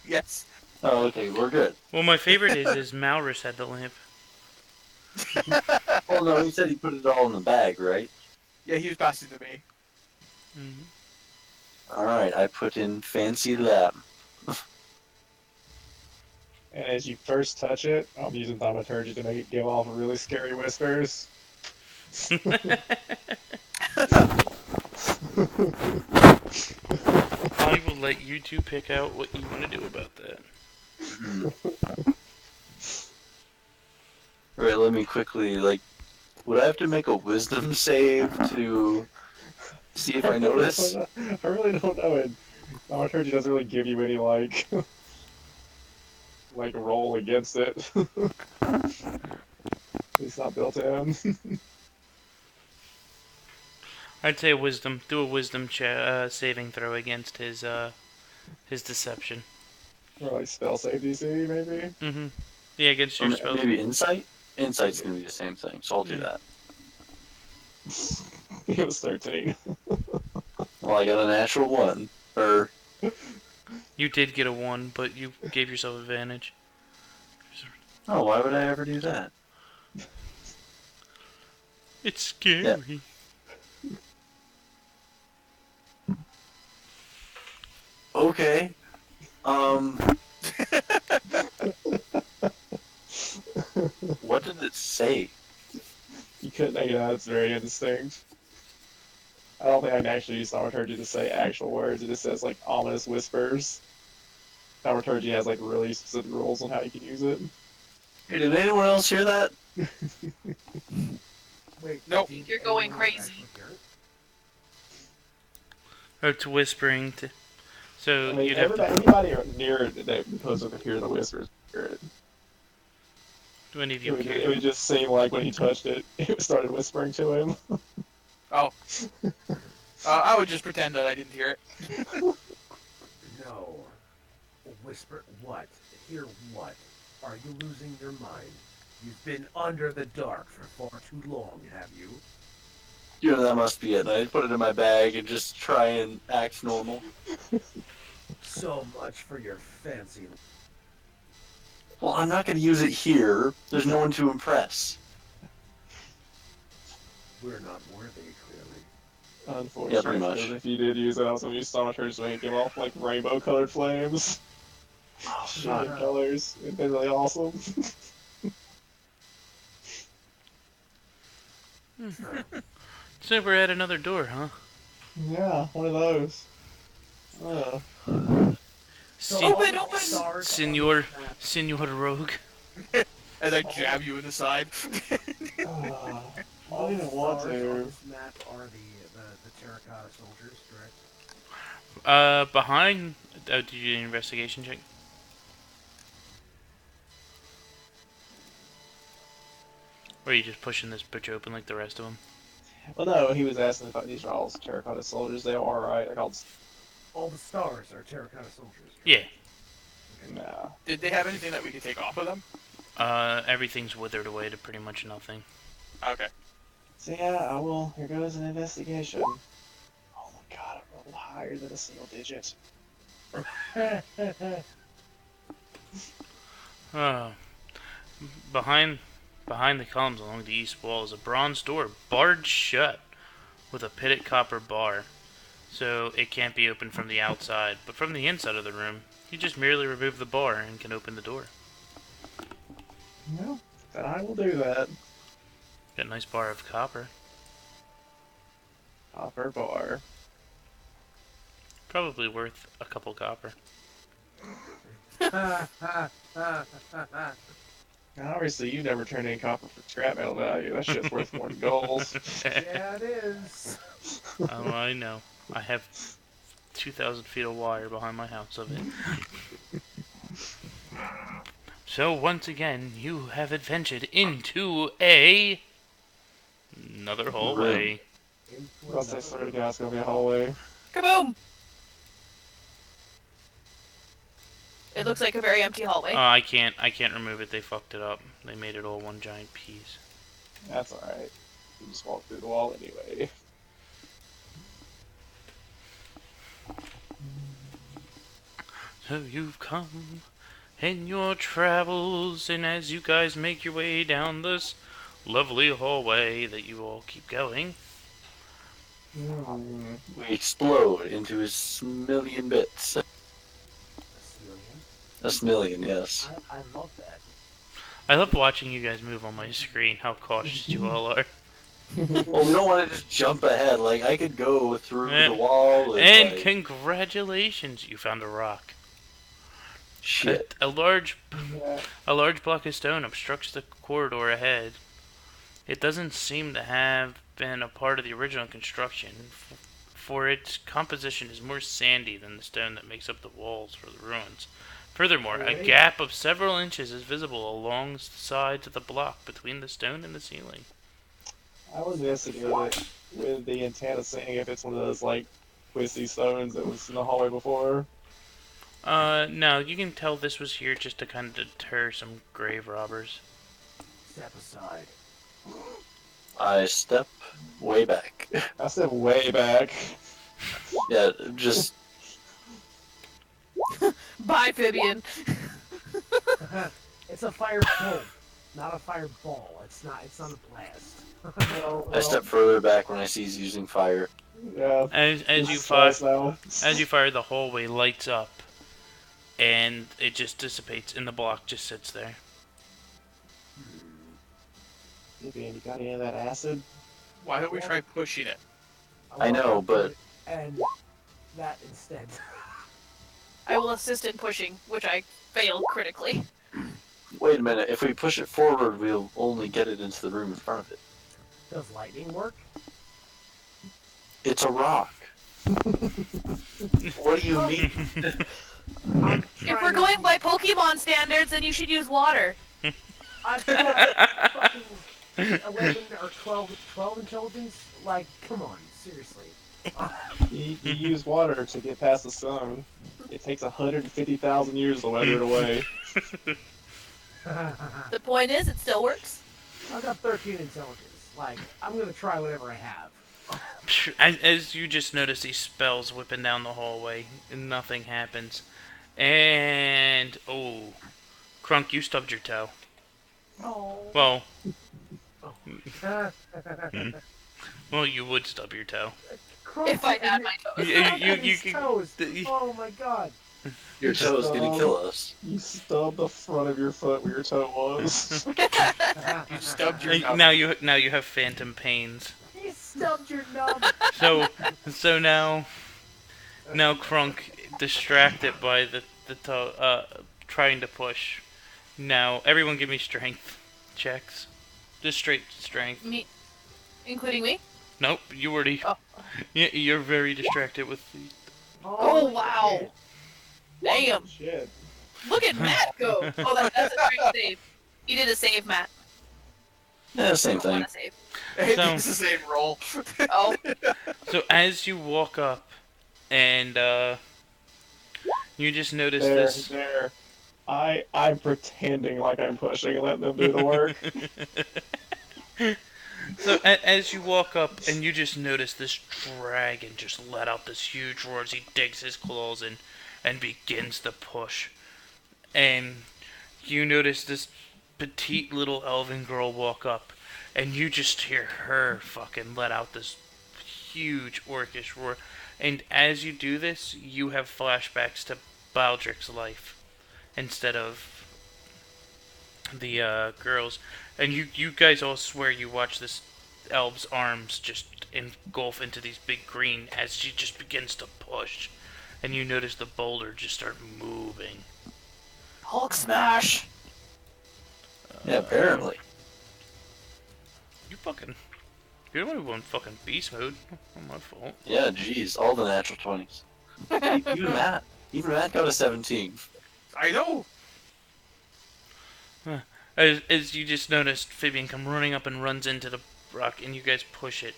Yes. Oh, okay, we're good. Well, my favorite is Malrus had the lamp. Well, no, he said he put it all in the bag, right? Yeah, he was passing to me. Mm-hmm. Alright, I put in fancy lamp. And as you first touch it, I'm using thaumaturgy to make it give off really scary whispers. I will let you two pick out what you want to do about that. Alright, let me quickly, like, would I have to make a wisdom save to see if I notice? I really don't know. And thaumaturgy doesn't really give you any, like, like, roll against it. It's not built in. I'd say wisdom. Do a wisdom saving throw against his deception. Or, like, spell save DC, maybe? Mm-hmm. Yeah, against your Or spell. maybe insight? Insight's gonna be the same thing, so I'll do that. It was 13. Well, I got a natural 1. Or, You did get a 1, but you gave yourself advantage. oh, why would I ever do that? It's scary. Okay. What did it say? You couldn't make it out, it's very indistinct. I don't think I can actually use thaumaturgy to say actual words, it just says, like, ominous whispers. Thaumaturgy has, like, really specific rules on how you can use it. Hey, did anyone else hear that? Wait, Nope. did You're going anyone crazy. actually hear it? Or to whispering to. So I mean, you'd have to. anybody near it that supposed to hear the whispers hear it. Do any of It you would, care? it would just seem like when he touched it, it started whispering to him. Oh. I would just pretend that I didn't hear it. No. Whisper what? Hear what? Are you losing your mind? You've been under the dark for far too long, have you? You know, that must be it. I put it in my bag and just try and act normal. So much for your fancy. Well, I'm not going to use it here. There's no one to impress. We're not worthy, clearly. Unfortunately, Yeah, pretty much. 'cause if you did use it, I was going to use thaumaturgy to make it give off, like, rainbow-colored flames. Oh, Shooting fuck. colors. It'd been really awesome. So we're at another door, huh? Yeah, one of those. Uh, Open, open! Stars Senor, on the map. Senor Rogue. As I jab you in the side. I All don't the even want stars on to. this map are the terracotta soldiers, correct? Behind. Oh, did you do an investigation check? Or are you just pushing this bitch open like the rest of them? Well, no, he was asking if these are all terracotta soldiers. They are, right? They're called. All the stars are terracotta soldiers. Yeah. Nah. Did they have anything that we could take off of them? Everything's withered away to pretty much nothing. Okay. So yeah, I will. Here goes an investigation. Oh my god, I rolled higher than a single digit. Uh, behind the columns along the east wall is a bronze door, barred shut, with a pitted copper bar. So it can't be opened from the outside, but from the inside of the room, you just merely remove the bar and can open the door. Well, then I will do that. Got a nice bar of copper. Copper bar. Probably worth a couple copper. Now, obviously, you never turned in copper for scrap metal value. That shit's worth more than gold. Yeah, it is. Oh, I know. I have 2,000 feet of wire behind my house of it. So once again, you have adventured into another hallway. Once I swear to God, it's gonna be a hallway. Kaboom! It looks like a very empty hallway. I can't remove it. They fucked it up. They made it all one giant piece. That's alright. You just walk through the wall anyway. So you've come in your travels, and as you guys make your way down this lovely hallway that you all keep going, We explode into a million bits. A million, yes. I love that. I love watching you guys move on my screen. How cautious you all are. Well, we don't want to just jump ahead. Like, I could go through And- the wall And like, congratulations, you found a rock. shit. A large Yeah. block of stone obstructs the corridor ahead. It doesn't seem to have been a part of the original construction, for its composition is more sandy than the stone that makes up the walls for the ruins. Furthermore, a Really? gap of several inches is visible along the sides of the block between the stone and the ceiling. I was investigating it with the intent of seeing if it's one of those, like, twisty stones that was in the hallway before. No, you can tell this was here just to kind of deter some grave robbers. Step aside. I step way back. I said way back. Yeah, just Bye, Fibian. It's a fire pole, not a fireball. It's not a blast. I step further back when I see he's using fire. Yeah. As it's you fire, twice now. as you fire, the hallway lights up, and it just dissipates, and the block just sits there. Vivian, you got any of that acid? Why don't we try pushing it? I know, but- And that instead. I will assist in pushing, which I failed critically. Wait a minute, if we push it forward, we'll only get it into the room in front of it. Does lightning work? It's a rock. What do you mean? If we're going by Pokemon standards, then you should use water. I've got fucking 11 or 12 intelligence. Like, come on, seriously. You use water to get past the sun. It takes 150,000 years to weather it away. The point is, it still works. I've got 13 intelligence. Like, I'm gonna try whatever I have. As you just notice these spells whipping down the hallway, and nothing happens. And oh, Crunk, you stubbed your toe. Oh. Well, Crunk you would stub your toe. If I had my toes. You can- toes. Oh my god. Your toe's gonna kill us. You stubbed the front of your foot where your toe was. You stubbed your toe. Now you have phantom pains. You stubbed your nub. So now Now Krunk, distracted by trying to push. Now everyone, give me strength checks. Just straight strength. Me, including me. Nope, you already. Oh. You're very distracted with the. Oh wow! Damn! Shit. Look at Matt go. Oh, that's a great save. You did a save, Matt. Yeah, same I thing. want a save. So- It's the same roll. Oh, So as you walk up, and you just notice There, this. there. I'm pretending like I'm pushing and letting them do the work. So as you walk up, and you just notice this dragon just let out this huge roar as he digs his claws in, and begins to push. And you notice this petite little elven girl walk up, and you just hear her fucking let out this huge orcish roar. And as you do this, you have flashbacks to Baldric's life instead of the girls. And you guys all swear you watch this elf's arms just engulf into these big green as she just begins to push. And you notice the boulder just start moving. Hulk smash! Yeah, apparently. You're the only one fucking beast mode. Not my fault. Yeah, jeez, all the natural 20s. Even Matt got a 17. I know. As you just noticed, Fabian come running up and runs into the rock, and you guys push it,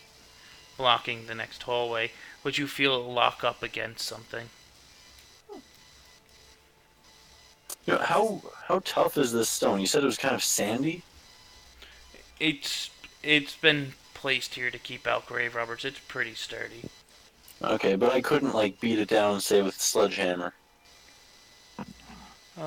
blocking the next hallway, but you feel it lock up against something. You know, how tough is this stone? You said it was kind of sandy? It's been placed here to keep out grave robbers. It's pretty sturdy. Okay, but I couldn't, like, beat it down, say, with a sledgehammer. No.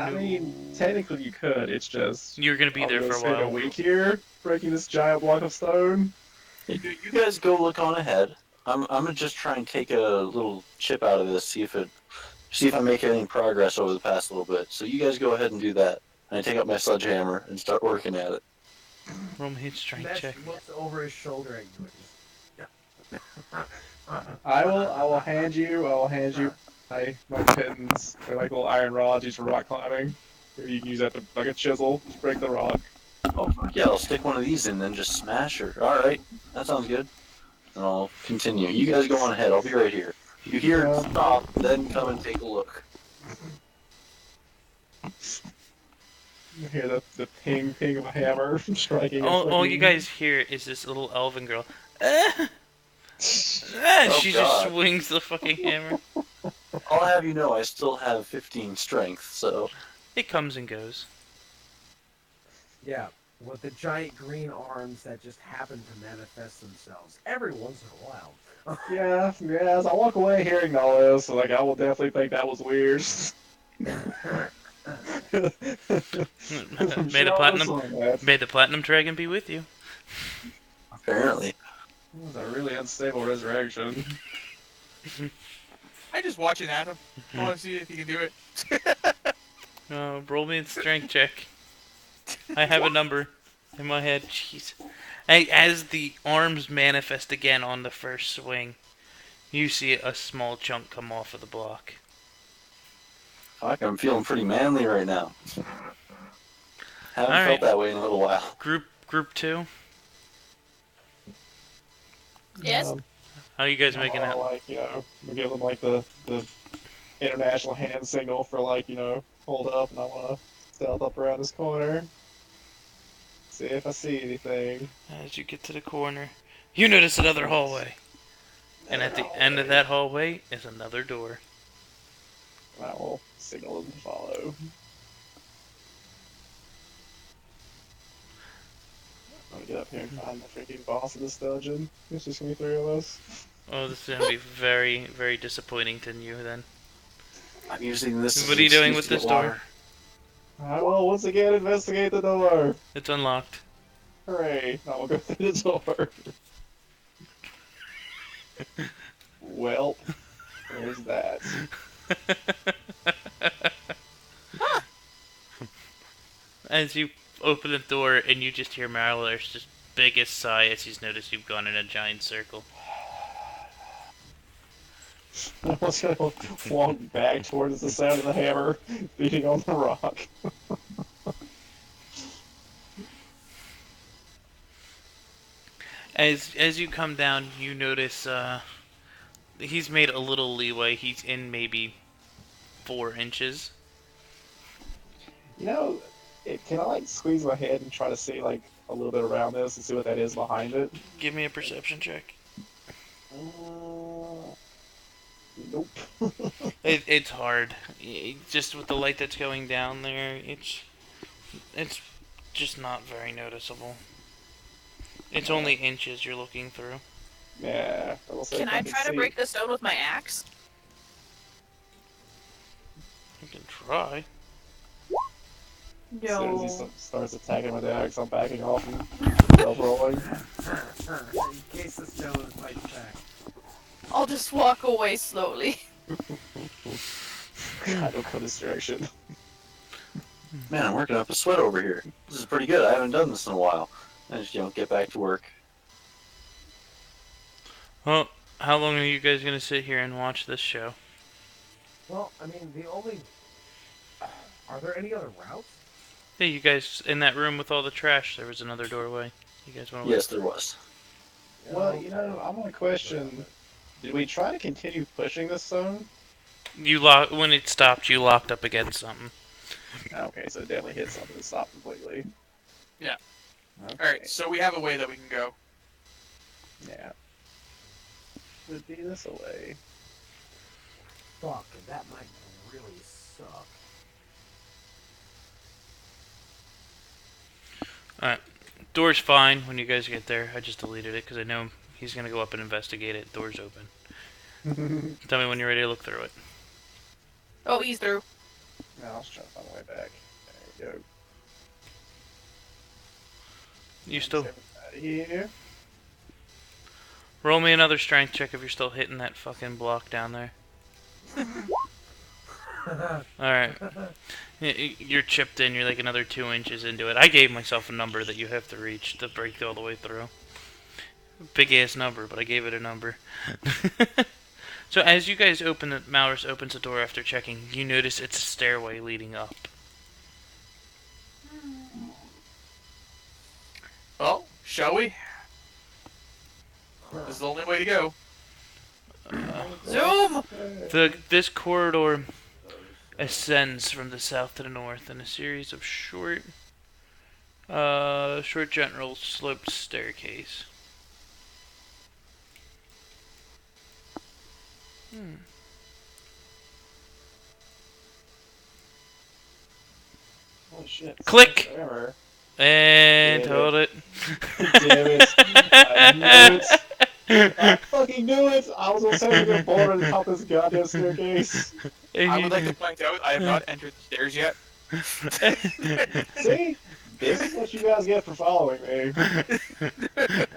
I mean, technically you could. It's just You're gonna be I'm there gonna for a spend while. a week here breaking this giant block of stone. Hey, dude, you guys go look on ahead. I'm gonna just try and take a little chip out of this, see if I make any progress over the past little bit. So you guys go ahead and do that. And I take out my sledgehammer and start working at it. Roll me a strength Matt check. looks over his shoulder at you. And I will hand you my pins. They're like little iron rods used for rock climbing. You can use that to, like a chisel, to break the rock. Oh, fuck yeah, I'll stick one of these in, then just smash her. Alright, that sounds good. And I'll continue. You guys go on ahead, I'll be right here. If you hear it stop, then come and take a look. You hear the ping of a hammer striking. All you guys hear is this little elven girl. Ah! Ah! Oh, She God. just swings the fucking hammer. I'll have you know I still have 15 strength, so... It comes and goes. yeah, with the giant green arms that just happen to manifest themselves every once in a while. Yeah, as I walk away hearing all this, like I will definitely think that was weird. May the platinum dragon be with you. Apparently. It was a really unstable resurrection. I just watching Adam. I want to see if he can do it. Roll me a strength check. I have a number in my head. Jeez. As the arms manifest again on the first swing, you see a small chunk come off of the block. Fuck, I'm feeling pretty manly right now. Haven't Alright. felt that way in a little while. Group 2. Yes? How are you guys making I'll, out? like, we give them like the international hand signal for like, hold up, and I want to stealth up around this corner. See if I see anything. As you get to the corner, you notice another hallway. And at the end of that hallway is another door. And I will signal them to follow. I'm gonna get up here and find the freaking boss of this dungeon. It's just gonna be 3 of us. Oh, this is going to be very, very disappointing to you then. I'm using this as What an are you doing excuse with to this get door? water. I will once again investigate the door. It's unlocked. Hooray! I will go through the door. Well, there's that. As you open the door and you just hear Marilers just biggest sigh as he's noticed you've gone in a giant circle. I was gonna walk back towards the sound of the hammer beating on the rock. As you come down, you notice he's made a little leeway. He's in maybe 4 inches. You know, can I like squeeze my head and try to see like a little bit around this and see what that is behind it? Give me a perception check. Nope. It's hard. Just with the light that's going down there, it's just not very noticeable. It's only inches you're looking through. Yeah. Will say Can if I try to see. break the stone with my axe? You can try. As soon as he No. starts attacking with the axe, I'm backing off and self-rolling. In case the stone fights back. I'll just walk away slowly. I don't put this direction. Man, I'm working up a sweat over here. This is pretty good. I haven't done this in a while. I just, get back to work. Well, how long are you guys gonna sit here and watch this show? Well, I mean, the only... Are there any other routes? Hey, you guys in that room with all the trash, there was another doorway. You guys want to Yes, there was. Well, you know, I'm gonna question, did we try to continue pushing this stone? When it stopped, you locked up against something. Okay, so it definitely hit something to stop completely. Yeah. Okay. Alright, so we have a way that we can go. Yeah. Would be this away. Fuck, that might really suck. Alright. Door's fine when you guys get there. I just deleted it because I know he's gonna go up and investigate it. Door's open. Tell me when you're ready to look through it. Oh, he's through. No, I was trying to find my way back. There you go. You still Here. roll me another strength check if you're still hitting that fucking block down there. Alright. You're chipped in, you're like another 2 inches into it. I gave myself a number that you have to reach to break all the way through. Big ass number, but I gave it a number. So as you guys open it, Malrus opens the door after checking, you notice it's a stairway leading up. Well, shall we? This is the only way to go. Zoom! This corridor ascends from the south to the north in a series of short general sloped staircase. Oh shit. Click! Error. And Damn it. hold it. Damn it. I knew it. I fucking knew it. I was gonna say we're gonna board on the top of this goddamn staircase. I would like to point out I have not entered the stairs yet. See? This is what you guys get for following me.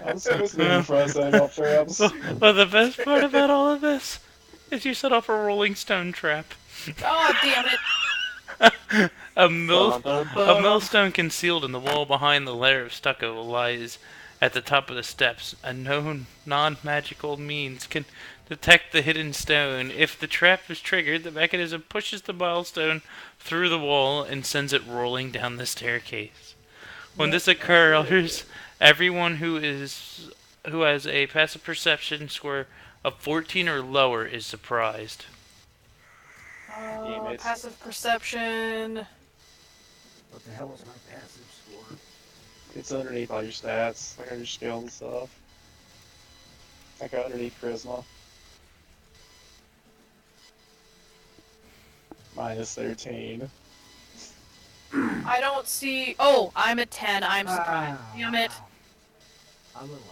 I'm supposed to be in front setting up traps. Well, the best part about all of this is you set off a rolling stone trap. Oh, damn it. A millstone concealed in the wall behind the layer of stucco lies at the top of the steps. A known non-magical means can detect the hidden stone. If the trap is triggered, the mechanism pushes the milestone through the wall and sends it rolling down the staircase. When this occurs, everyone who has a passive perception score of 14 or lower is surprised. Damn it. Passive perception. What the hell is my passive score? It's underneath all your stats, like all your skills and stuff. Like underneath charisma. Minus 13. I don't see. Oh, I'm at 10. I'm surprised. Damn it. I'm 11.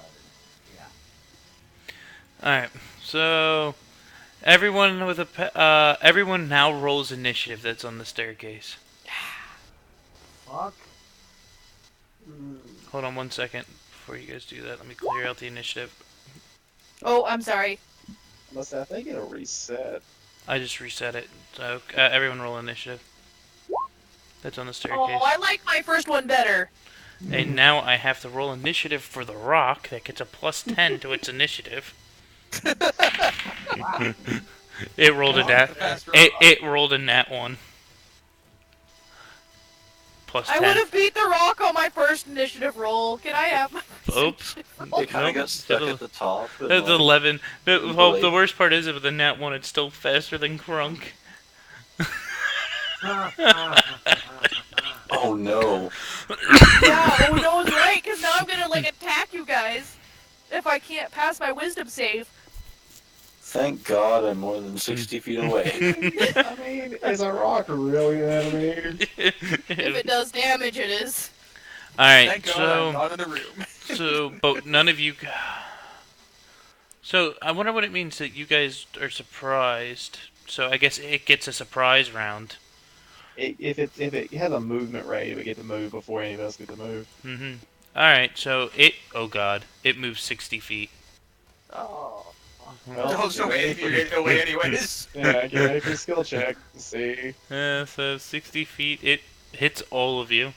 Yeah. Alright, so everyone with everyone now rolls initiative that's on the staircase. Fuck. Hold on 1 second before you guys do that. Let me clear out the initiative. Oh, I'm sorry. Unless I think it'll reset. I just reset it. So everyone roll initiative. That's on the staircase. Oh, I like my first one better. And now I have to roll initiative for the rock that gets a +10 to its initiative. It rolled a nat. It rolled a nat 1. I would +10. have beat the rock on my first initiative roll. Can I have my Oops. It kind of got stuck at the top. and, That's like, 11. Well, the Blade. worst part is with the nat 1, it's still faster than Crunk. Oh no. Yeah, oh, no, it's right, because now I'm gonna, like, attack you guys if I can't pass my wisdom save. Thank God I'm more than 60 feet away. I mean, is a rock really an enemy? If it does damage, it is. Alright, Thank God I'm so... not in the room. But none of you... So, I wonder what it means that you guys are surprised. So, I guess it gets a surprise round. If it has a movement rate, it would get to move before any of us get to move. Mm-hmm. Alright, so it... Oh god. It moves 60 feet. Oh. Well, There's no way you're getting away anyways. Yeah, get ready for a skill check to see. So 60 feet, it hits all of you.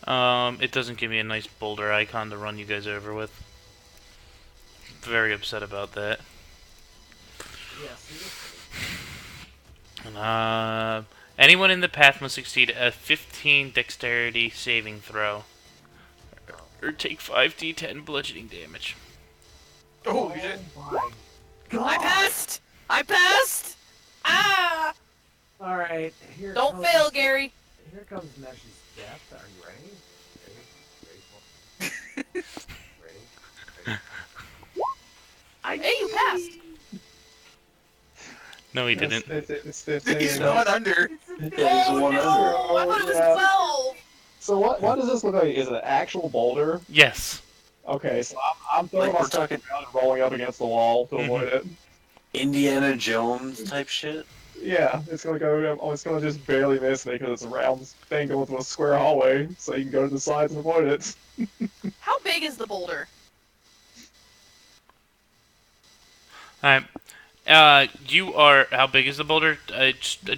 It doesn't give me a nice boulder icon to run you guys over with. Very upset about that. Anyone in the path must succeed a 15 dexterity saving throw. Or take 5d10 bludgeoning damage. Oh, shit. my God. I passed! I passed! Ah! Alright, here Don't comes, fail, Gary. Here comes Mesh's death. Are you ready? Ready? Ready? Hey, you passed! No, he didn't. It's 15. He's not under. Yeah, he's the one no! under. I thought it was Yeah. 12! So what does this look like? Is it an actual boulder? Yes. Okay, so I'm throwing Like, we're myself talking around and rolling up against the wall to avoid it. Indiana Jones type shit. Yeah, it's gonna go. Oh, it's gonna just barely miss me because it's a round thing going through a square hallway, so you can go to the sides and avoid it. How big is the boulder? Alright. You are... How big is the boulder?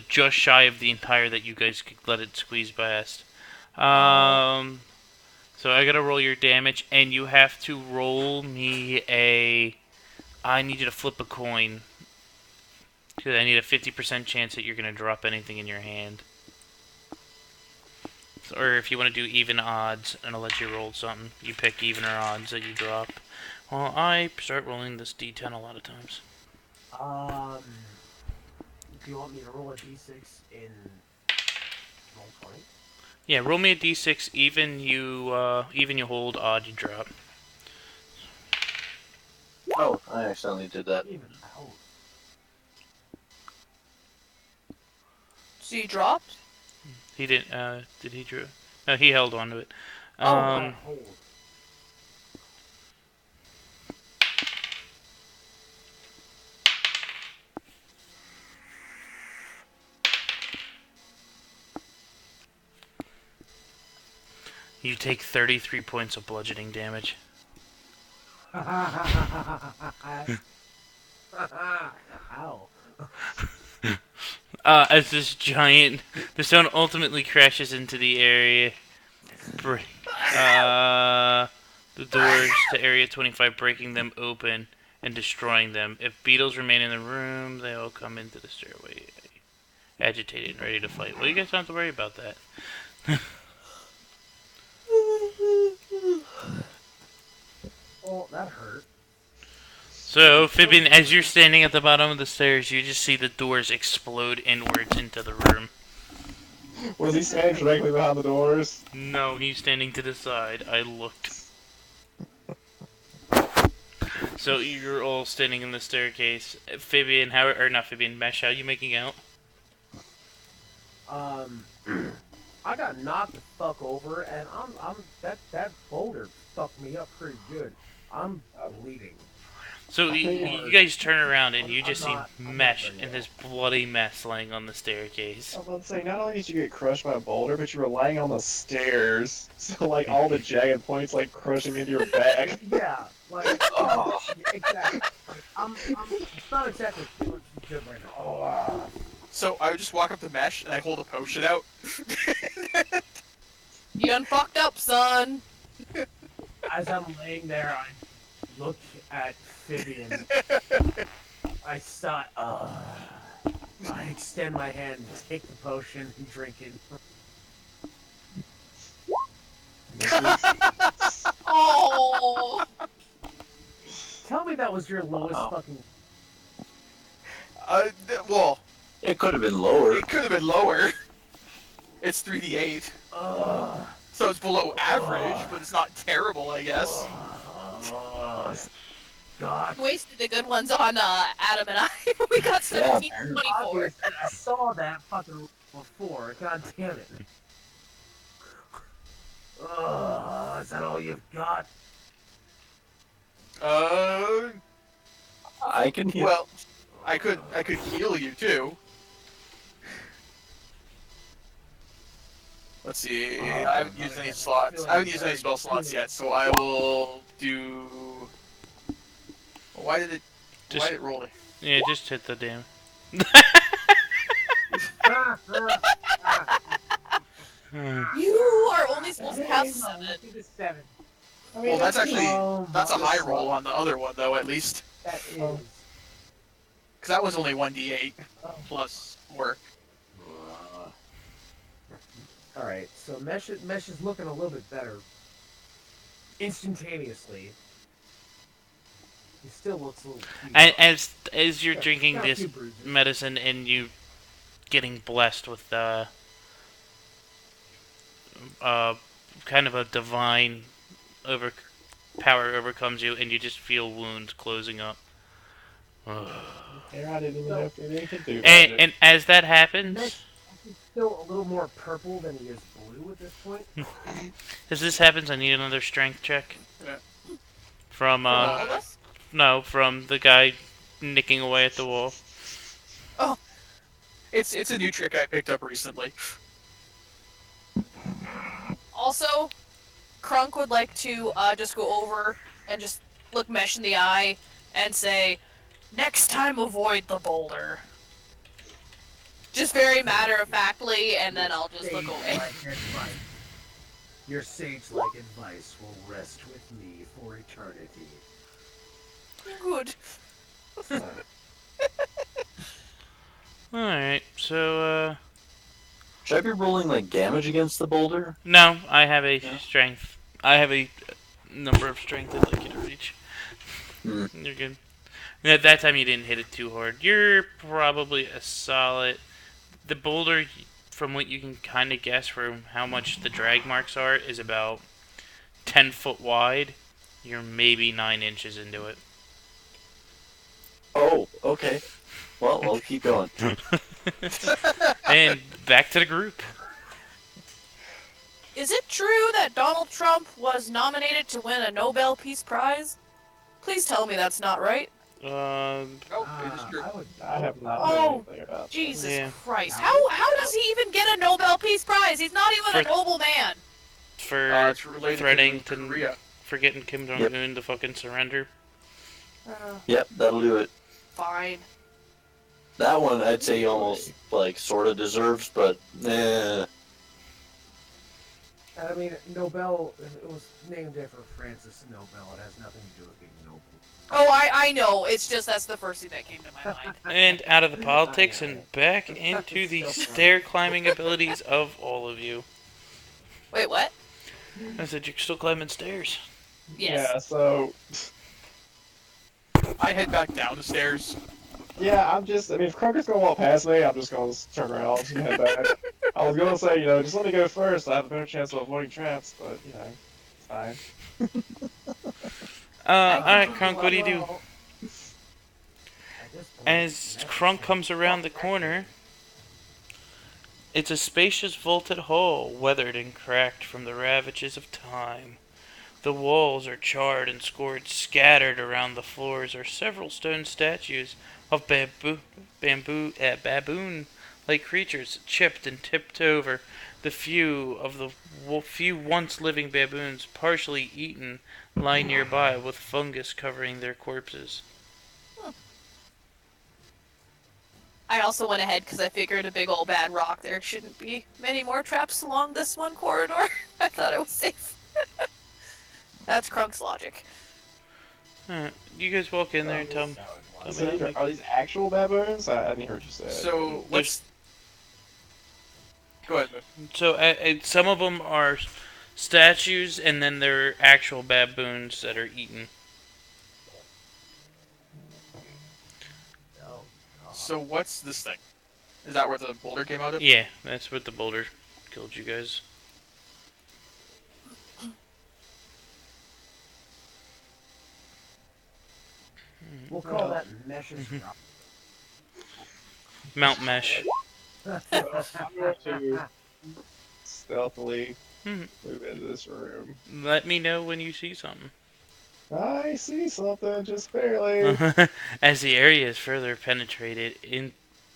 Just shy of the entire that you guys could let it squeeze past. So I gotta roll your damage, and you have to roll me a... I need you to flip a coin. Because I need a 50% chance that you're gonna drop anything in your hand. So, or if you want to do even odds, and I'll let you roll something. You pick even or odds that you drop. Well, I start rolling this d10 a lot of times. Do you want me to roll a d6 in roll 20? Yeah, roll me a d6, even you hold, odd you drop. Oh, I accidentally did that. Even out. So you dropped? He didn't, did he draw? No, he held on to it. Hold. You take 33 points of bludgeoning damage. Ow. As this giant, the stone ultimately crashes into the area. The doors to Area 25, breaking them open and destroying them. If beetles remain in the room, they all come into the stairway, agitated and ready to fight. Well, you guys don't have to worry about that. Oh, that hurt. So, Fibian, as you're standing at the bottom of the stairs, you just see the doors explode inwards into the room. Was he standing directly behind the doors? No, he's standing to the side. I looked. So you're all standing in the staircase. Fabian, not Fabian, Mesh, how are you making out? I got knocked the fuck over, and that boulder fucked me up pretty good. I'm bleeding. So you guys turn around and you just see I'm not Mesh there in yet. this bloody mess laying on the staircase. I was about to say, not only did you get crushed by a boulder, but you were laying on the stairs. So, like, all the jagged points, like, crushing into your back. Yeah, like Oh. exactly. I'm not exactly feeling too good right now. So I would just walk up to Mesh and I hold a potion out. You done fucked up, son. As I'm laying there, I look at Vivian. I extend my hand, take the potion, and drink it. Oh. Tell me that was your lowest Wow. fucking. Well, It could have been lower. it could have been lower. It's 3d8, Ugh. so it's below average, but it's not terrible, I guess. God. Wasted the good ones on Adam and I. We got 17 apparently. 24. Obviously, I saw that fucking before. God damn it. Is that all you've got? I can heal. Well, I could heal you too. Let's see. I haven't used any slots. I haven't used any spell slots yet, so I will do. Why did it roll it? Yeah, just hit the damn. You are only supposed to have 7. I Well, that's actually Oh that's a my high roll on the other one though, at least, That is. because that was only 1d8 Oh. plus work. Alright, so Mesh is looking a little bit better. Instantaneously. He still looks a little cute. As you're drinking Got a this few bruises. medicine and you getting blessed with kind of a divine power overcomes you, and you just feel wounds closing up. Here, I didn't even know if anything could do And, magic. and as that happens, Mesh is still a little more purple than he is blue at this point. as this happens, I need another strength check. Yeah. From All of us? no, from the guy nicking away at the wall. It's a new trick I picked up recently. Also, Krunk would like to just go over and just look Mesh in the eye and say, "Next time, avoid the boulder." Just very matter-of-factly, and then I'll just look away. Sage-like advice. Your sage-like advice will rest with me for eternity. Good. Alright, so, Should I be rolling like damage against the boulder? no, I have a Yeah. strength. I have a number of strength I'd like you to reach. Hmm. You're good. And at that time, you didn't hit it too hard. You're probably a solid. The boulder, from what you can kind of guess from how much the drag marks are, is about 10 foot wide. You're maybe 9 inches into it. Oh, okay. Well, I'll keep going. And back to the group. Is it true that Donald Trump was nominated to win a Nobel Peace Prize? Please tell me that's not right. Oh, it is true. I have not Oh, heard anything about Jesus Yeah. Christ. How does he even get a Nobel Peace Prize? He's not even a For- noble man. For It's related threatening to to Korea. for getting Kim Jong Un to fucking surrender. Yep, that'll do it. Fine. That one I'd say he almost like sort of deserves, but I mean, Nobel, it was named after Francis Nobel. It has nothing to do with being noble. Oh, I know. It's just that's the first thing that came to my mind. And out of the politics and back into the stair climbing abilities of all of you. Wait, what? I said you're still climbing stairs. Yes. Yeah, so I head back down the stairs. yeah, I mean, if Crunker's gonna walk past me, I'm just gonna turn around and head back. I was gonna say, just let me go first. I have a better chance of avoiding traps, but it's fine. Alright, Krunk, what do you do? At this point, As Krunk comes around the corner, it's a spacious vaulted hall, weathered and cracked from the ravages of time. The walls are charred and scored. Scattered around the floors are several stone statues of baboon-like creatures, chipped and tipped over. The few once living baboons, partially eaten, lie nearby with fungus covering their corpses. I also went ahead because I figured a big old bad rock there shouldn't be many more traps along this one corridor. I thought it was safe. That's Krunk's logic. Alright, you guys walk in there and tell me. So Tell me these that. are these actual baboons? I didn't hear what you said. So let's go ahead. So some of them are statues, and then there are actual baboons that are eaten. So what's this thing? Is that where the boulder came out of? Yeah, that's what the boulder killed you guys. We'll call that meshes. Mount Mesh. I'm going to stealthily Hmm. move into this room. Let me know when you see something. I see something, just barely. As the area is further penetrated, in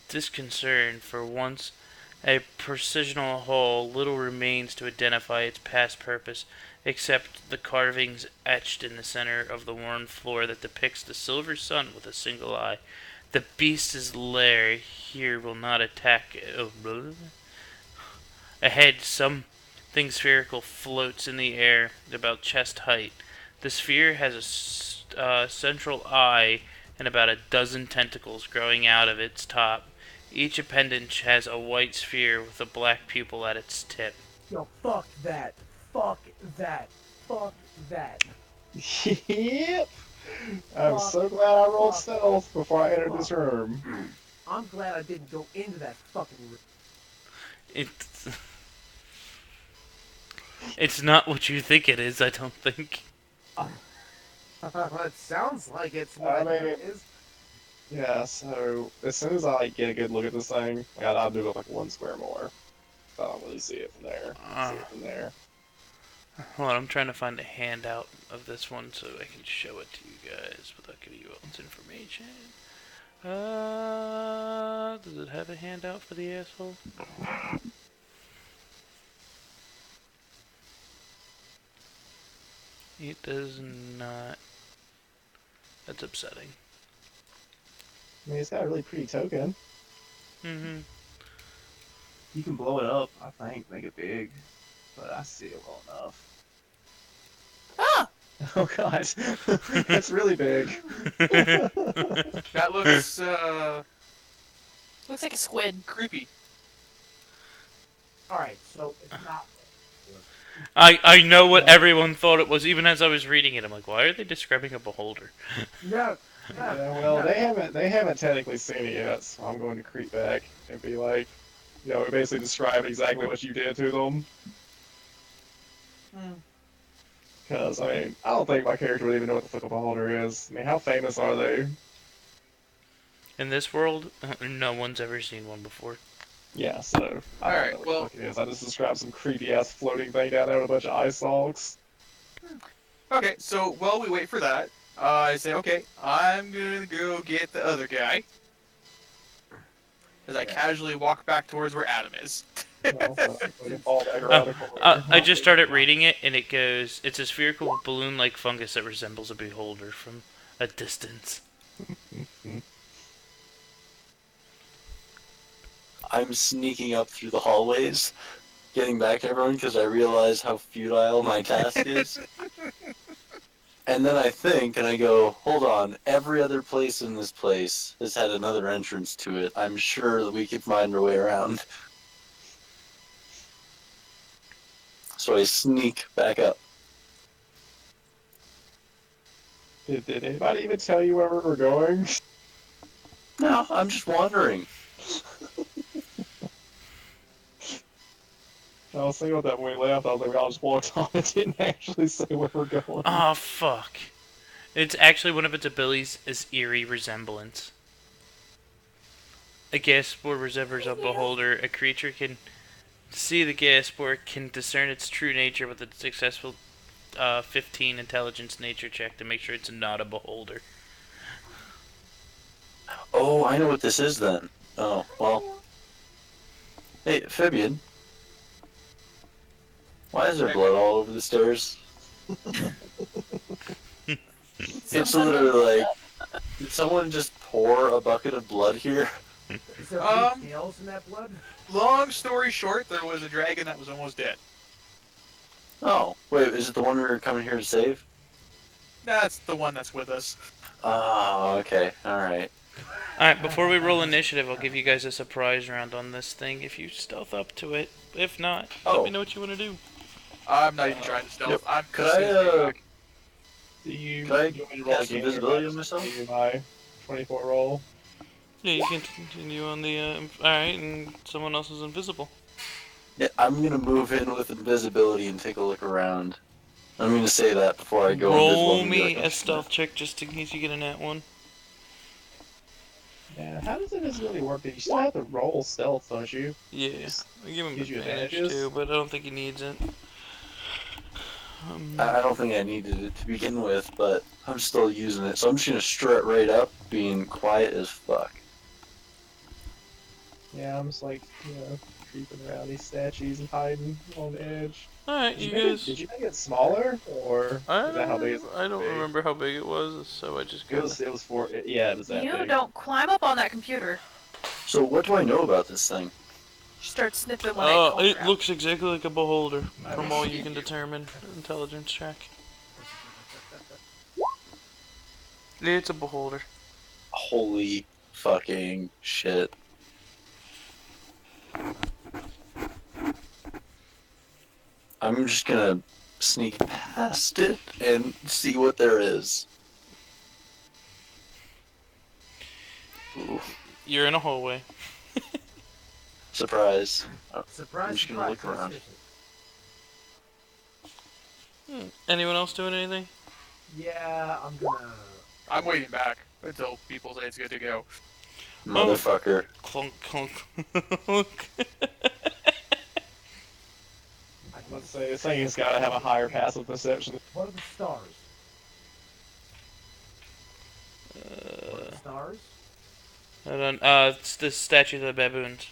disconcern for once a precisional hole, little remains to identify its past purpose, except the carvings etched in the center of the worn floor that depicts the silver sun with a single eye. The beast's lair here will not attack. Ahead, something spherical floats in the air about chest height. The sphere has a central eye and about a dozen tentacles growing out of its top. Each appendage has a white sphere with a black pupil at its tip. Yo, fuck that. Fuck that. Fuck that. Yep. I'm so glad I rolled stealth before I entered this room. I'm glad I didn't go into that fucking room. It's not what you think it is, I don't think. It sounds like it's I what mean- it is. Yeah, so as soon as I like, get a good look at this thing, I'll do it like 1 square more. I don't really see it from there. See it from there. Hold on, I'm trying to find a handout of this one so I can show it to you guys without giving you all this information. Does it have a handout for the asshole? It does not. That's upsetting. I mean, it's got a really pretty token. Mm-hmm. You can blow it up, I think, make it big. But I see it well enough. Ah! Oh god, that's really big. That looks Looks like a squid. creepy. Alright, so it's not. I know what everyone thought it was, even as I was reading it. I'm like, why are they describing a beholder? No. Yeah, well, they haven't technically seen it yet, so I'm going to creep back and be like, you know, basically describe exactly what you did to them. Because, I mean, I don't think my character would even know what the fuck a beholder is. I mean, how famous are they? In this world, no one's ever seen one before. Yeah, so I don't Alright, know what well- the fuck it is. I just described some creepy ass floating thing down there with a bunch of ice stalks. Okay, so while we wait for that, I say, okay, I'm gonna go get the other guy. As I casually walk back towards where Adam is. You know, so we can fall back around the corner. I just started reading it, and it goes, it's a spherical balloon-like fungus that resembles a beholder from a distance. I'm sneaking up through the hallways, getting back to everyone because I realize how futile my task is. And then I think, and I go, hold on, every other place in this place has had another entrance to it. I'm sure that we can find our way around. So I sneak back up. Did anybody even tell you where we were going? No, I'm just wandering. I was thinking about that when we left. I was like, we all just walked on and didn't actually say where we're going. Oh, fuck. It's actually one of its abilities is eerie resemblance. A gas spore resembles a beholder. A creature can see the gas spore, can discern its true nature with a successful 15 intelligence nature check to make sure it's not a beholder. Oh, I know what this is then. Oh, well. Hey, Fabian. Why is there blood all over the stairs? It's literally like, did someone just pour a bucket of blood here? Is there Um, tails in that blood? Long story short, there was a dragon that was almost dead. Oh, wait, is it the one we were coming here to save? That's the one that's with us. Oh, okay, alright. Alright, before we roll initiative, I'll give you guys a surprise round on this thing if you stealth up to it. If not, let Oh. me know what you want to do. I'm not even trying to stealth. Yep. I'm Could just I, gonna stay back. Do you want me to roll cast again, or invisibility am I on just myself? continue my 24 roll? Yeah, you can continue on the, alright, and someone else is invisible. Yeah, I'm gonna move in with invisibility and take a look around. I'm gonna say that before I go invisible. Roll I'm gonna be me like, a stealth check just in case you get a nat one. Yeah, how does invisibility work? You still have to roll stealth, don't you? Yeah, I give him Gives you advantage advantages? too, but I don't think he needs it. I don't think I needed it to begin with, but I'm still using it, so I'm just gonna strut right up, being quiet as fuck. Yeah, I'm just like, creeping around these statues and hiding on the edge. Alright, Did you you, make it, guys. did you make it smaller, or is that how big I don't big? remember how big it was, so I just It was four. Yeah, it was that You big. don't climb up on that computer. So what do I know about this thing? Start sniffing when I call it her out. looks exactly like a beholder, from all you can determine. Intelligence check. Yeah, it's a beholder. Holy fucking shit. I'm just gonna sneak past it and see what there is. Ooh, You're in a hallway. surprise. Surprise, I'm just gonna surprise, look around. suspicious. Anyone else doing anything? Yeah, I'm gonna. I'm waiting back until people say it's good to go. Motherfucker. Clunk, clunk, clunk. Let's say this thing has got to have a higher passive perception. What are the stars? What are the stars? Hold on. It's the statue of the baboons.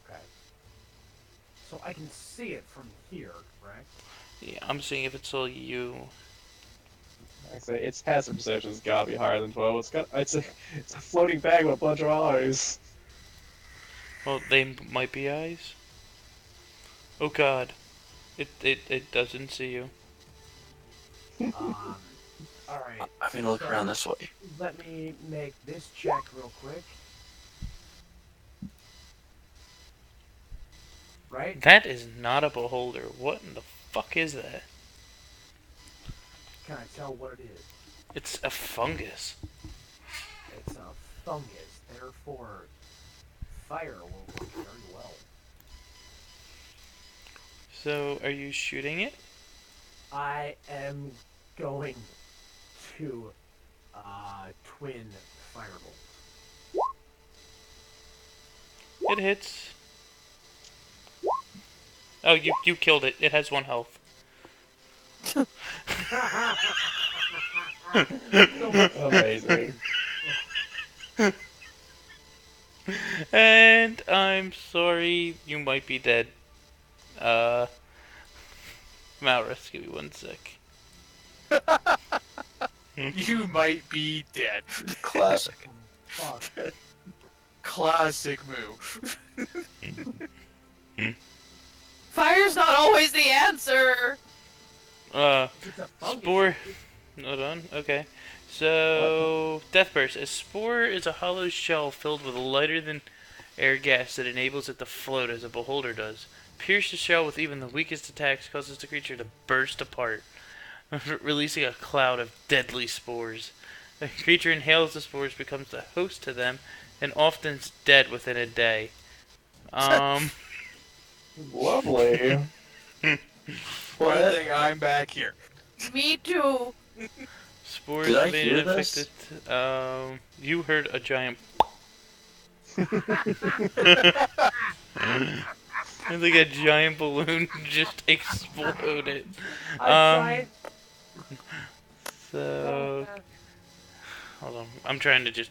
Okay. So I can see it from here, correct? Yeah, I'm seeing if it's all you. Like I say, its passive perception's got to be higher than 12. It's a floating bag with a bunch of eyes. Well, they might be eyes. Oh God, it doesn't see you. Alright. I'm gonna look around this way. Let me make this check real quick. Right? That is not a beholder. What in the fuck is that? Can I tell what it is? It's a fungus. It's a fungus, therefore fire will work very well. So, are you shooting it? I am going to twin firebolt. It hits. Oh, you killed it. It has 1 health. Amazing. And I'm sorry, you might be dead. Malrus, give me 1 sec. You might be dead. Classic. Fuck. Classic move. Fire's not always the answer. It's a fungus. Spore. Hold on. Okay. So, Deathburst. A spore is a hollow shell filled with a lighter than air gas that enables it to float as a beholder does. Pierce the shell with even the weakest attacks causes the creature to burst apart, releasing a cloud of deadly spores. The creature inhales the spores, becomes the host to them, and often is dead within a day. Lovely. One thing, I'm back here. Me too. Spores Did I made hear it this? infected. You heard a giant. I think a giant balloon just exploded. I tried. So, hold on. I'm trying to just.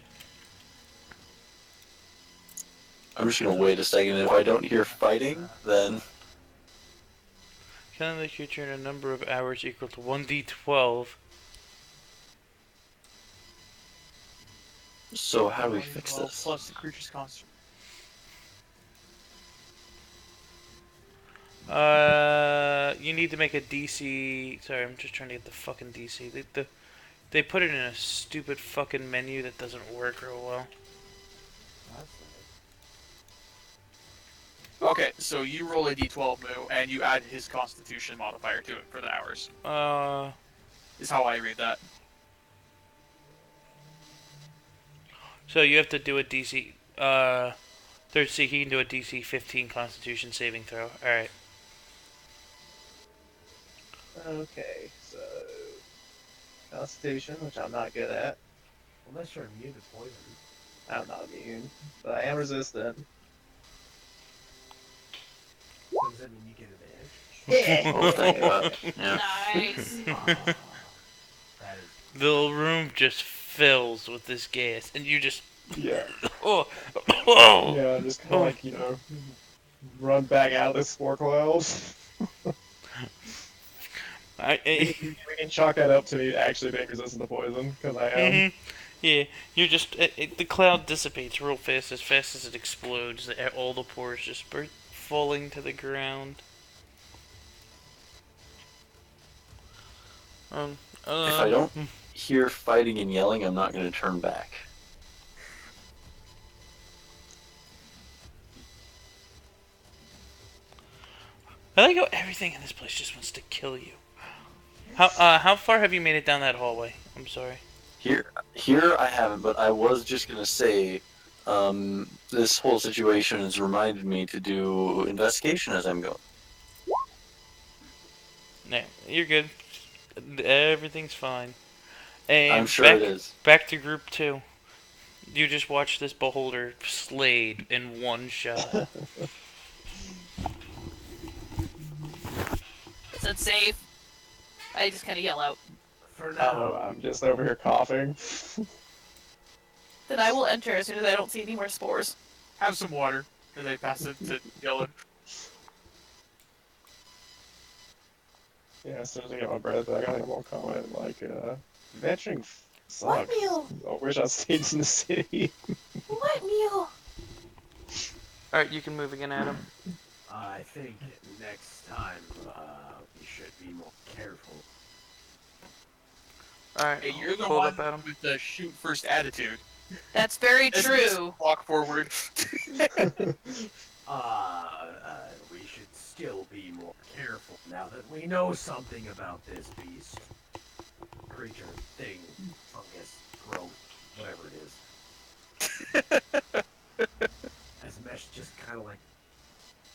I'm just gonna wait a second. If I don't hear fighting, then Killing the creature in a number of hours equal to 1d12. so how do we fix Well, this? plus the creature's constitution. you need to make a DC. Sorry, I'm just trying to get the fucking DC. They put it in a stupid fucking menu that doesn't work real well. That's Okay, so you roll a d12, Moo, and you add his Constitution modifier to it for the hours. Is how I read that. So you have to do a DC. Third C, he can do a DC 15 Constitution saving throw. All right. Okay, so Constitution, which I'm not good at. unless you're immune to poison. I'm not immune, but I am resistant. So does that mean you get advantage? Oh, thank God. Yeah. Nice. That is The room just fills with this gas, and you just Yeah. oh. Yeah, just kind of like, run back out of this spore cloud. We can chalk that up to me actually being resistant to poison, because I am. Yeah, you're just the cloud dissipates real fast as it explodes. All the pores just start falling to the ground. If I don't hear fighting and yelling, I'm not going to turn back. I like how everything in this place just wants to kill you. How far have you made it down that hallway? I'm sorry. Here I haven't, but I was just going to say, this whole situation has reminded me to do investigation as I'm going. No, you're good. Everything's fine. And I'm sure back, it is. Back to group 2. You just watched this beholder slayed in one shot. Is it safe? I just kind of yell out. for now. Oh, I'm just over here coughing. Then I will enter as soon as I don't see any more spores. Have some water, and they pass it to Yellow. Yeah, as soon as I get my breath back, I think I won't comment. Like, venturing sucks. Mew? I wish I stayed in the city. What, Mew? Alright, you can move again, Adam. I think next time we should be more careful. Alright, Hey, you're the hold one up, Adam. with the shoot first attitude. That's very Just true. Walk forward. We should still be more careful now that we know something about this beast. Creature, thing, fungus, growth, whatever it is. As Mesh just kind of like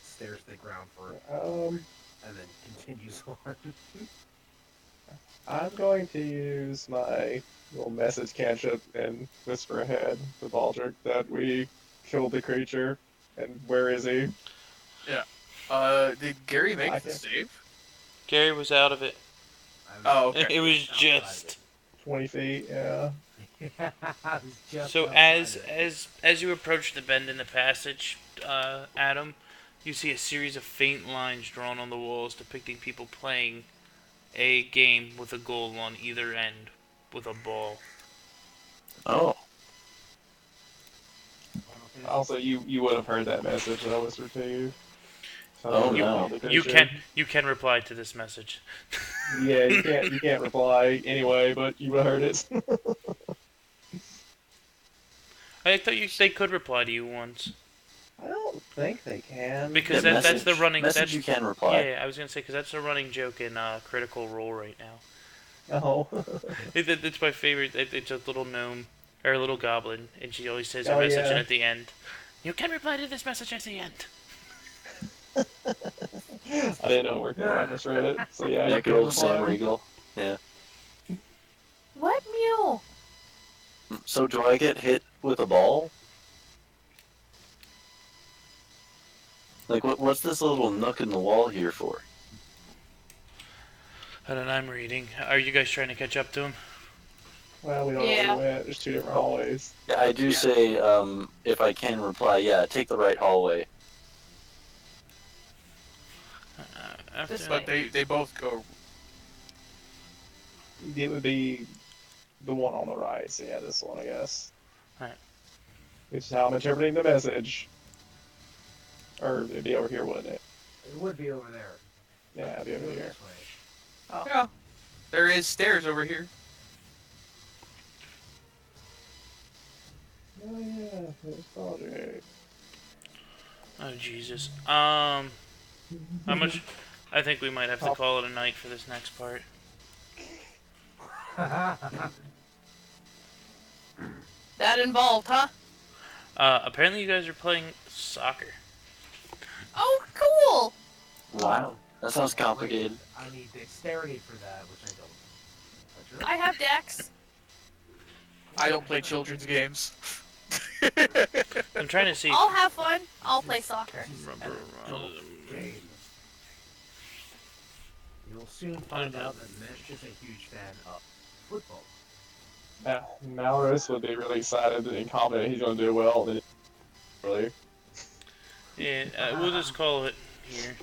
stares at the ground for and then continues on. I'm going to use my little message cantrip and whisper ahead to Baldric that we killed the creature. And where is he? Did Gary make I the can- save? Gary was out of it. Oh, okay. It was just 20 feet, yeah. I was just so outside as you approach the bend in the passage, Adam, you see a series of faint lines drawn on the walls depicting people playing a game with a goal on either end with a ball. Oh, Also, you would have heard that message that I whispered to you. So Oh, you no. killed the You creature. can reply to this message. Yeah, you can't reply anyway, but you would have heard it. I thought they could reply to you once I don't think they can. because yeah, that's the running. message That's you can reply. yeah. I was gonna say because that's the running joke in Critical Role right now. Oh. It's my favorite. It's a little gnome or a little goblin, and she always says her Oh, message yeah. at the end. You can reply to this message at the end. I didn't know it worked out. I just read it. So yeah, Yeah, you good can old Sam reply. Regal. Yeah. What, Mew? So do I get hit with a ball? Like, what's this little nook in the wall here for? And then I'm reading. Are you guys trying to catch up to him? Well, we don't know Yeah. where we went. There's two different hallways. Yeah, I do say, if I can reply, yeah, take the right hallway. After This But they both go. It would be the one on the right. So yeah, this one, I guess. Alright. Which is how I'm interpreting the message. Or it'd be over here, wouldn't it? It would be over there. Yeah, I'll be over here. This way. Yeah. There is stairs over here. Oh yeah, there's Baldur's. Oh Jesus. How much? I think we might have to call it a night for this next part. That involved, huh? Apparently you guys are playing soccer. Oh, cool! Wow, that sounds complicated. I need dexterity for that, which I don't. But you're I have Dex. I don't play children's games. I'm trying to see. I'll have fun. I'll play soccer. game. You'll soon find out that Mesh is a huge fan of football. Yeah, Malorus would be really excited and confident he's going to do well. Then, really, Yeah, we'll just call it here.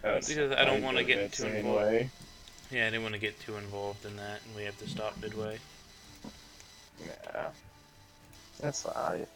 yes, Because I don't want to get too involved. anyway. Yeah, I didn't want to get too involved in that, and we have to stop midway. Yeah, that's fine.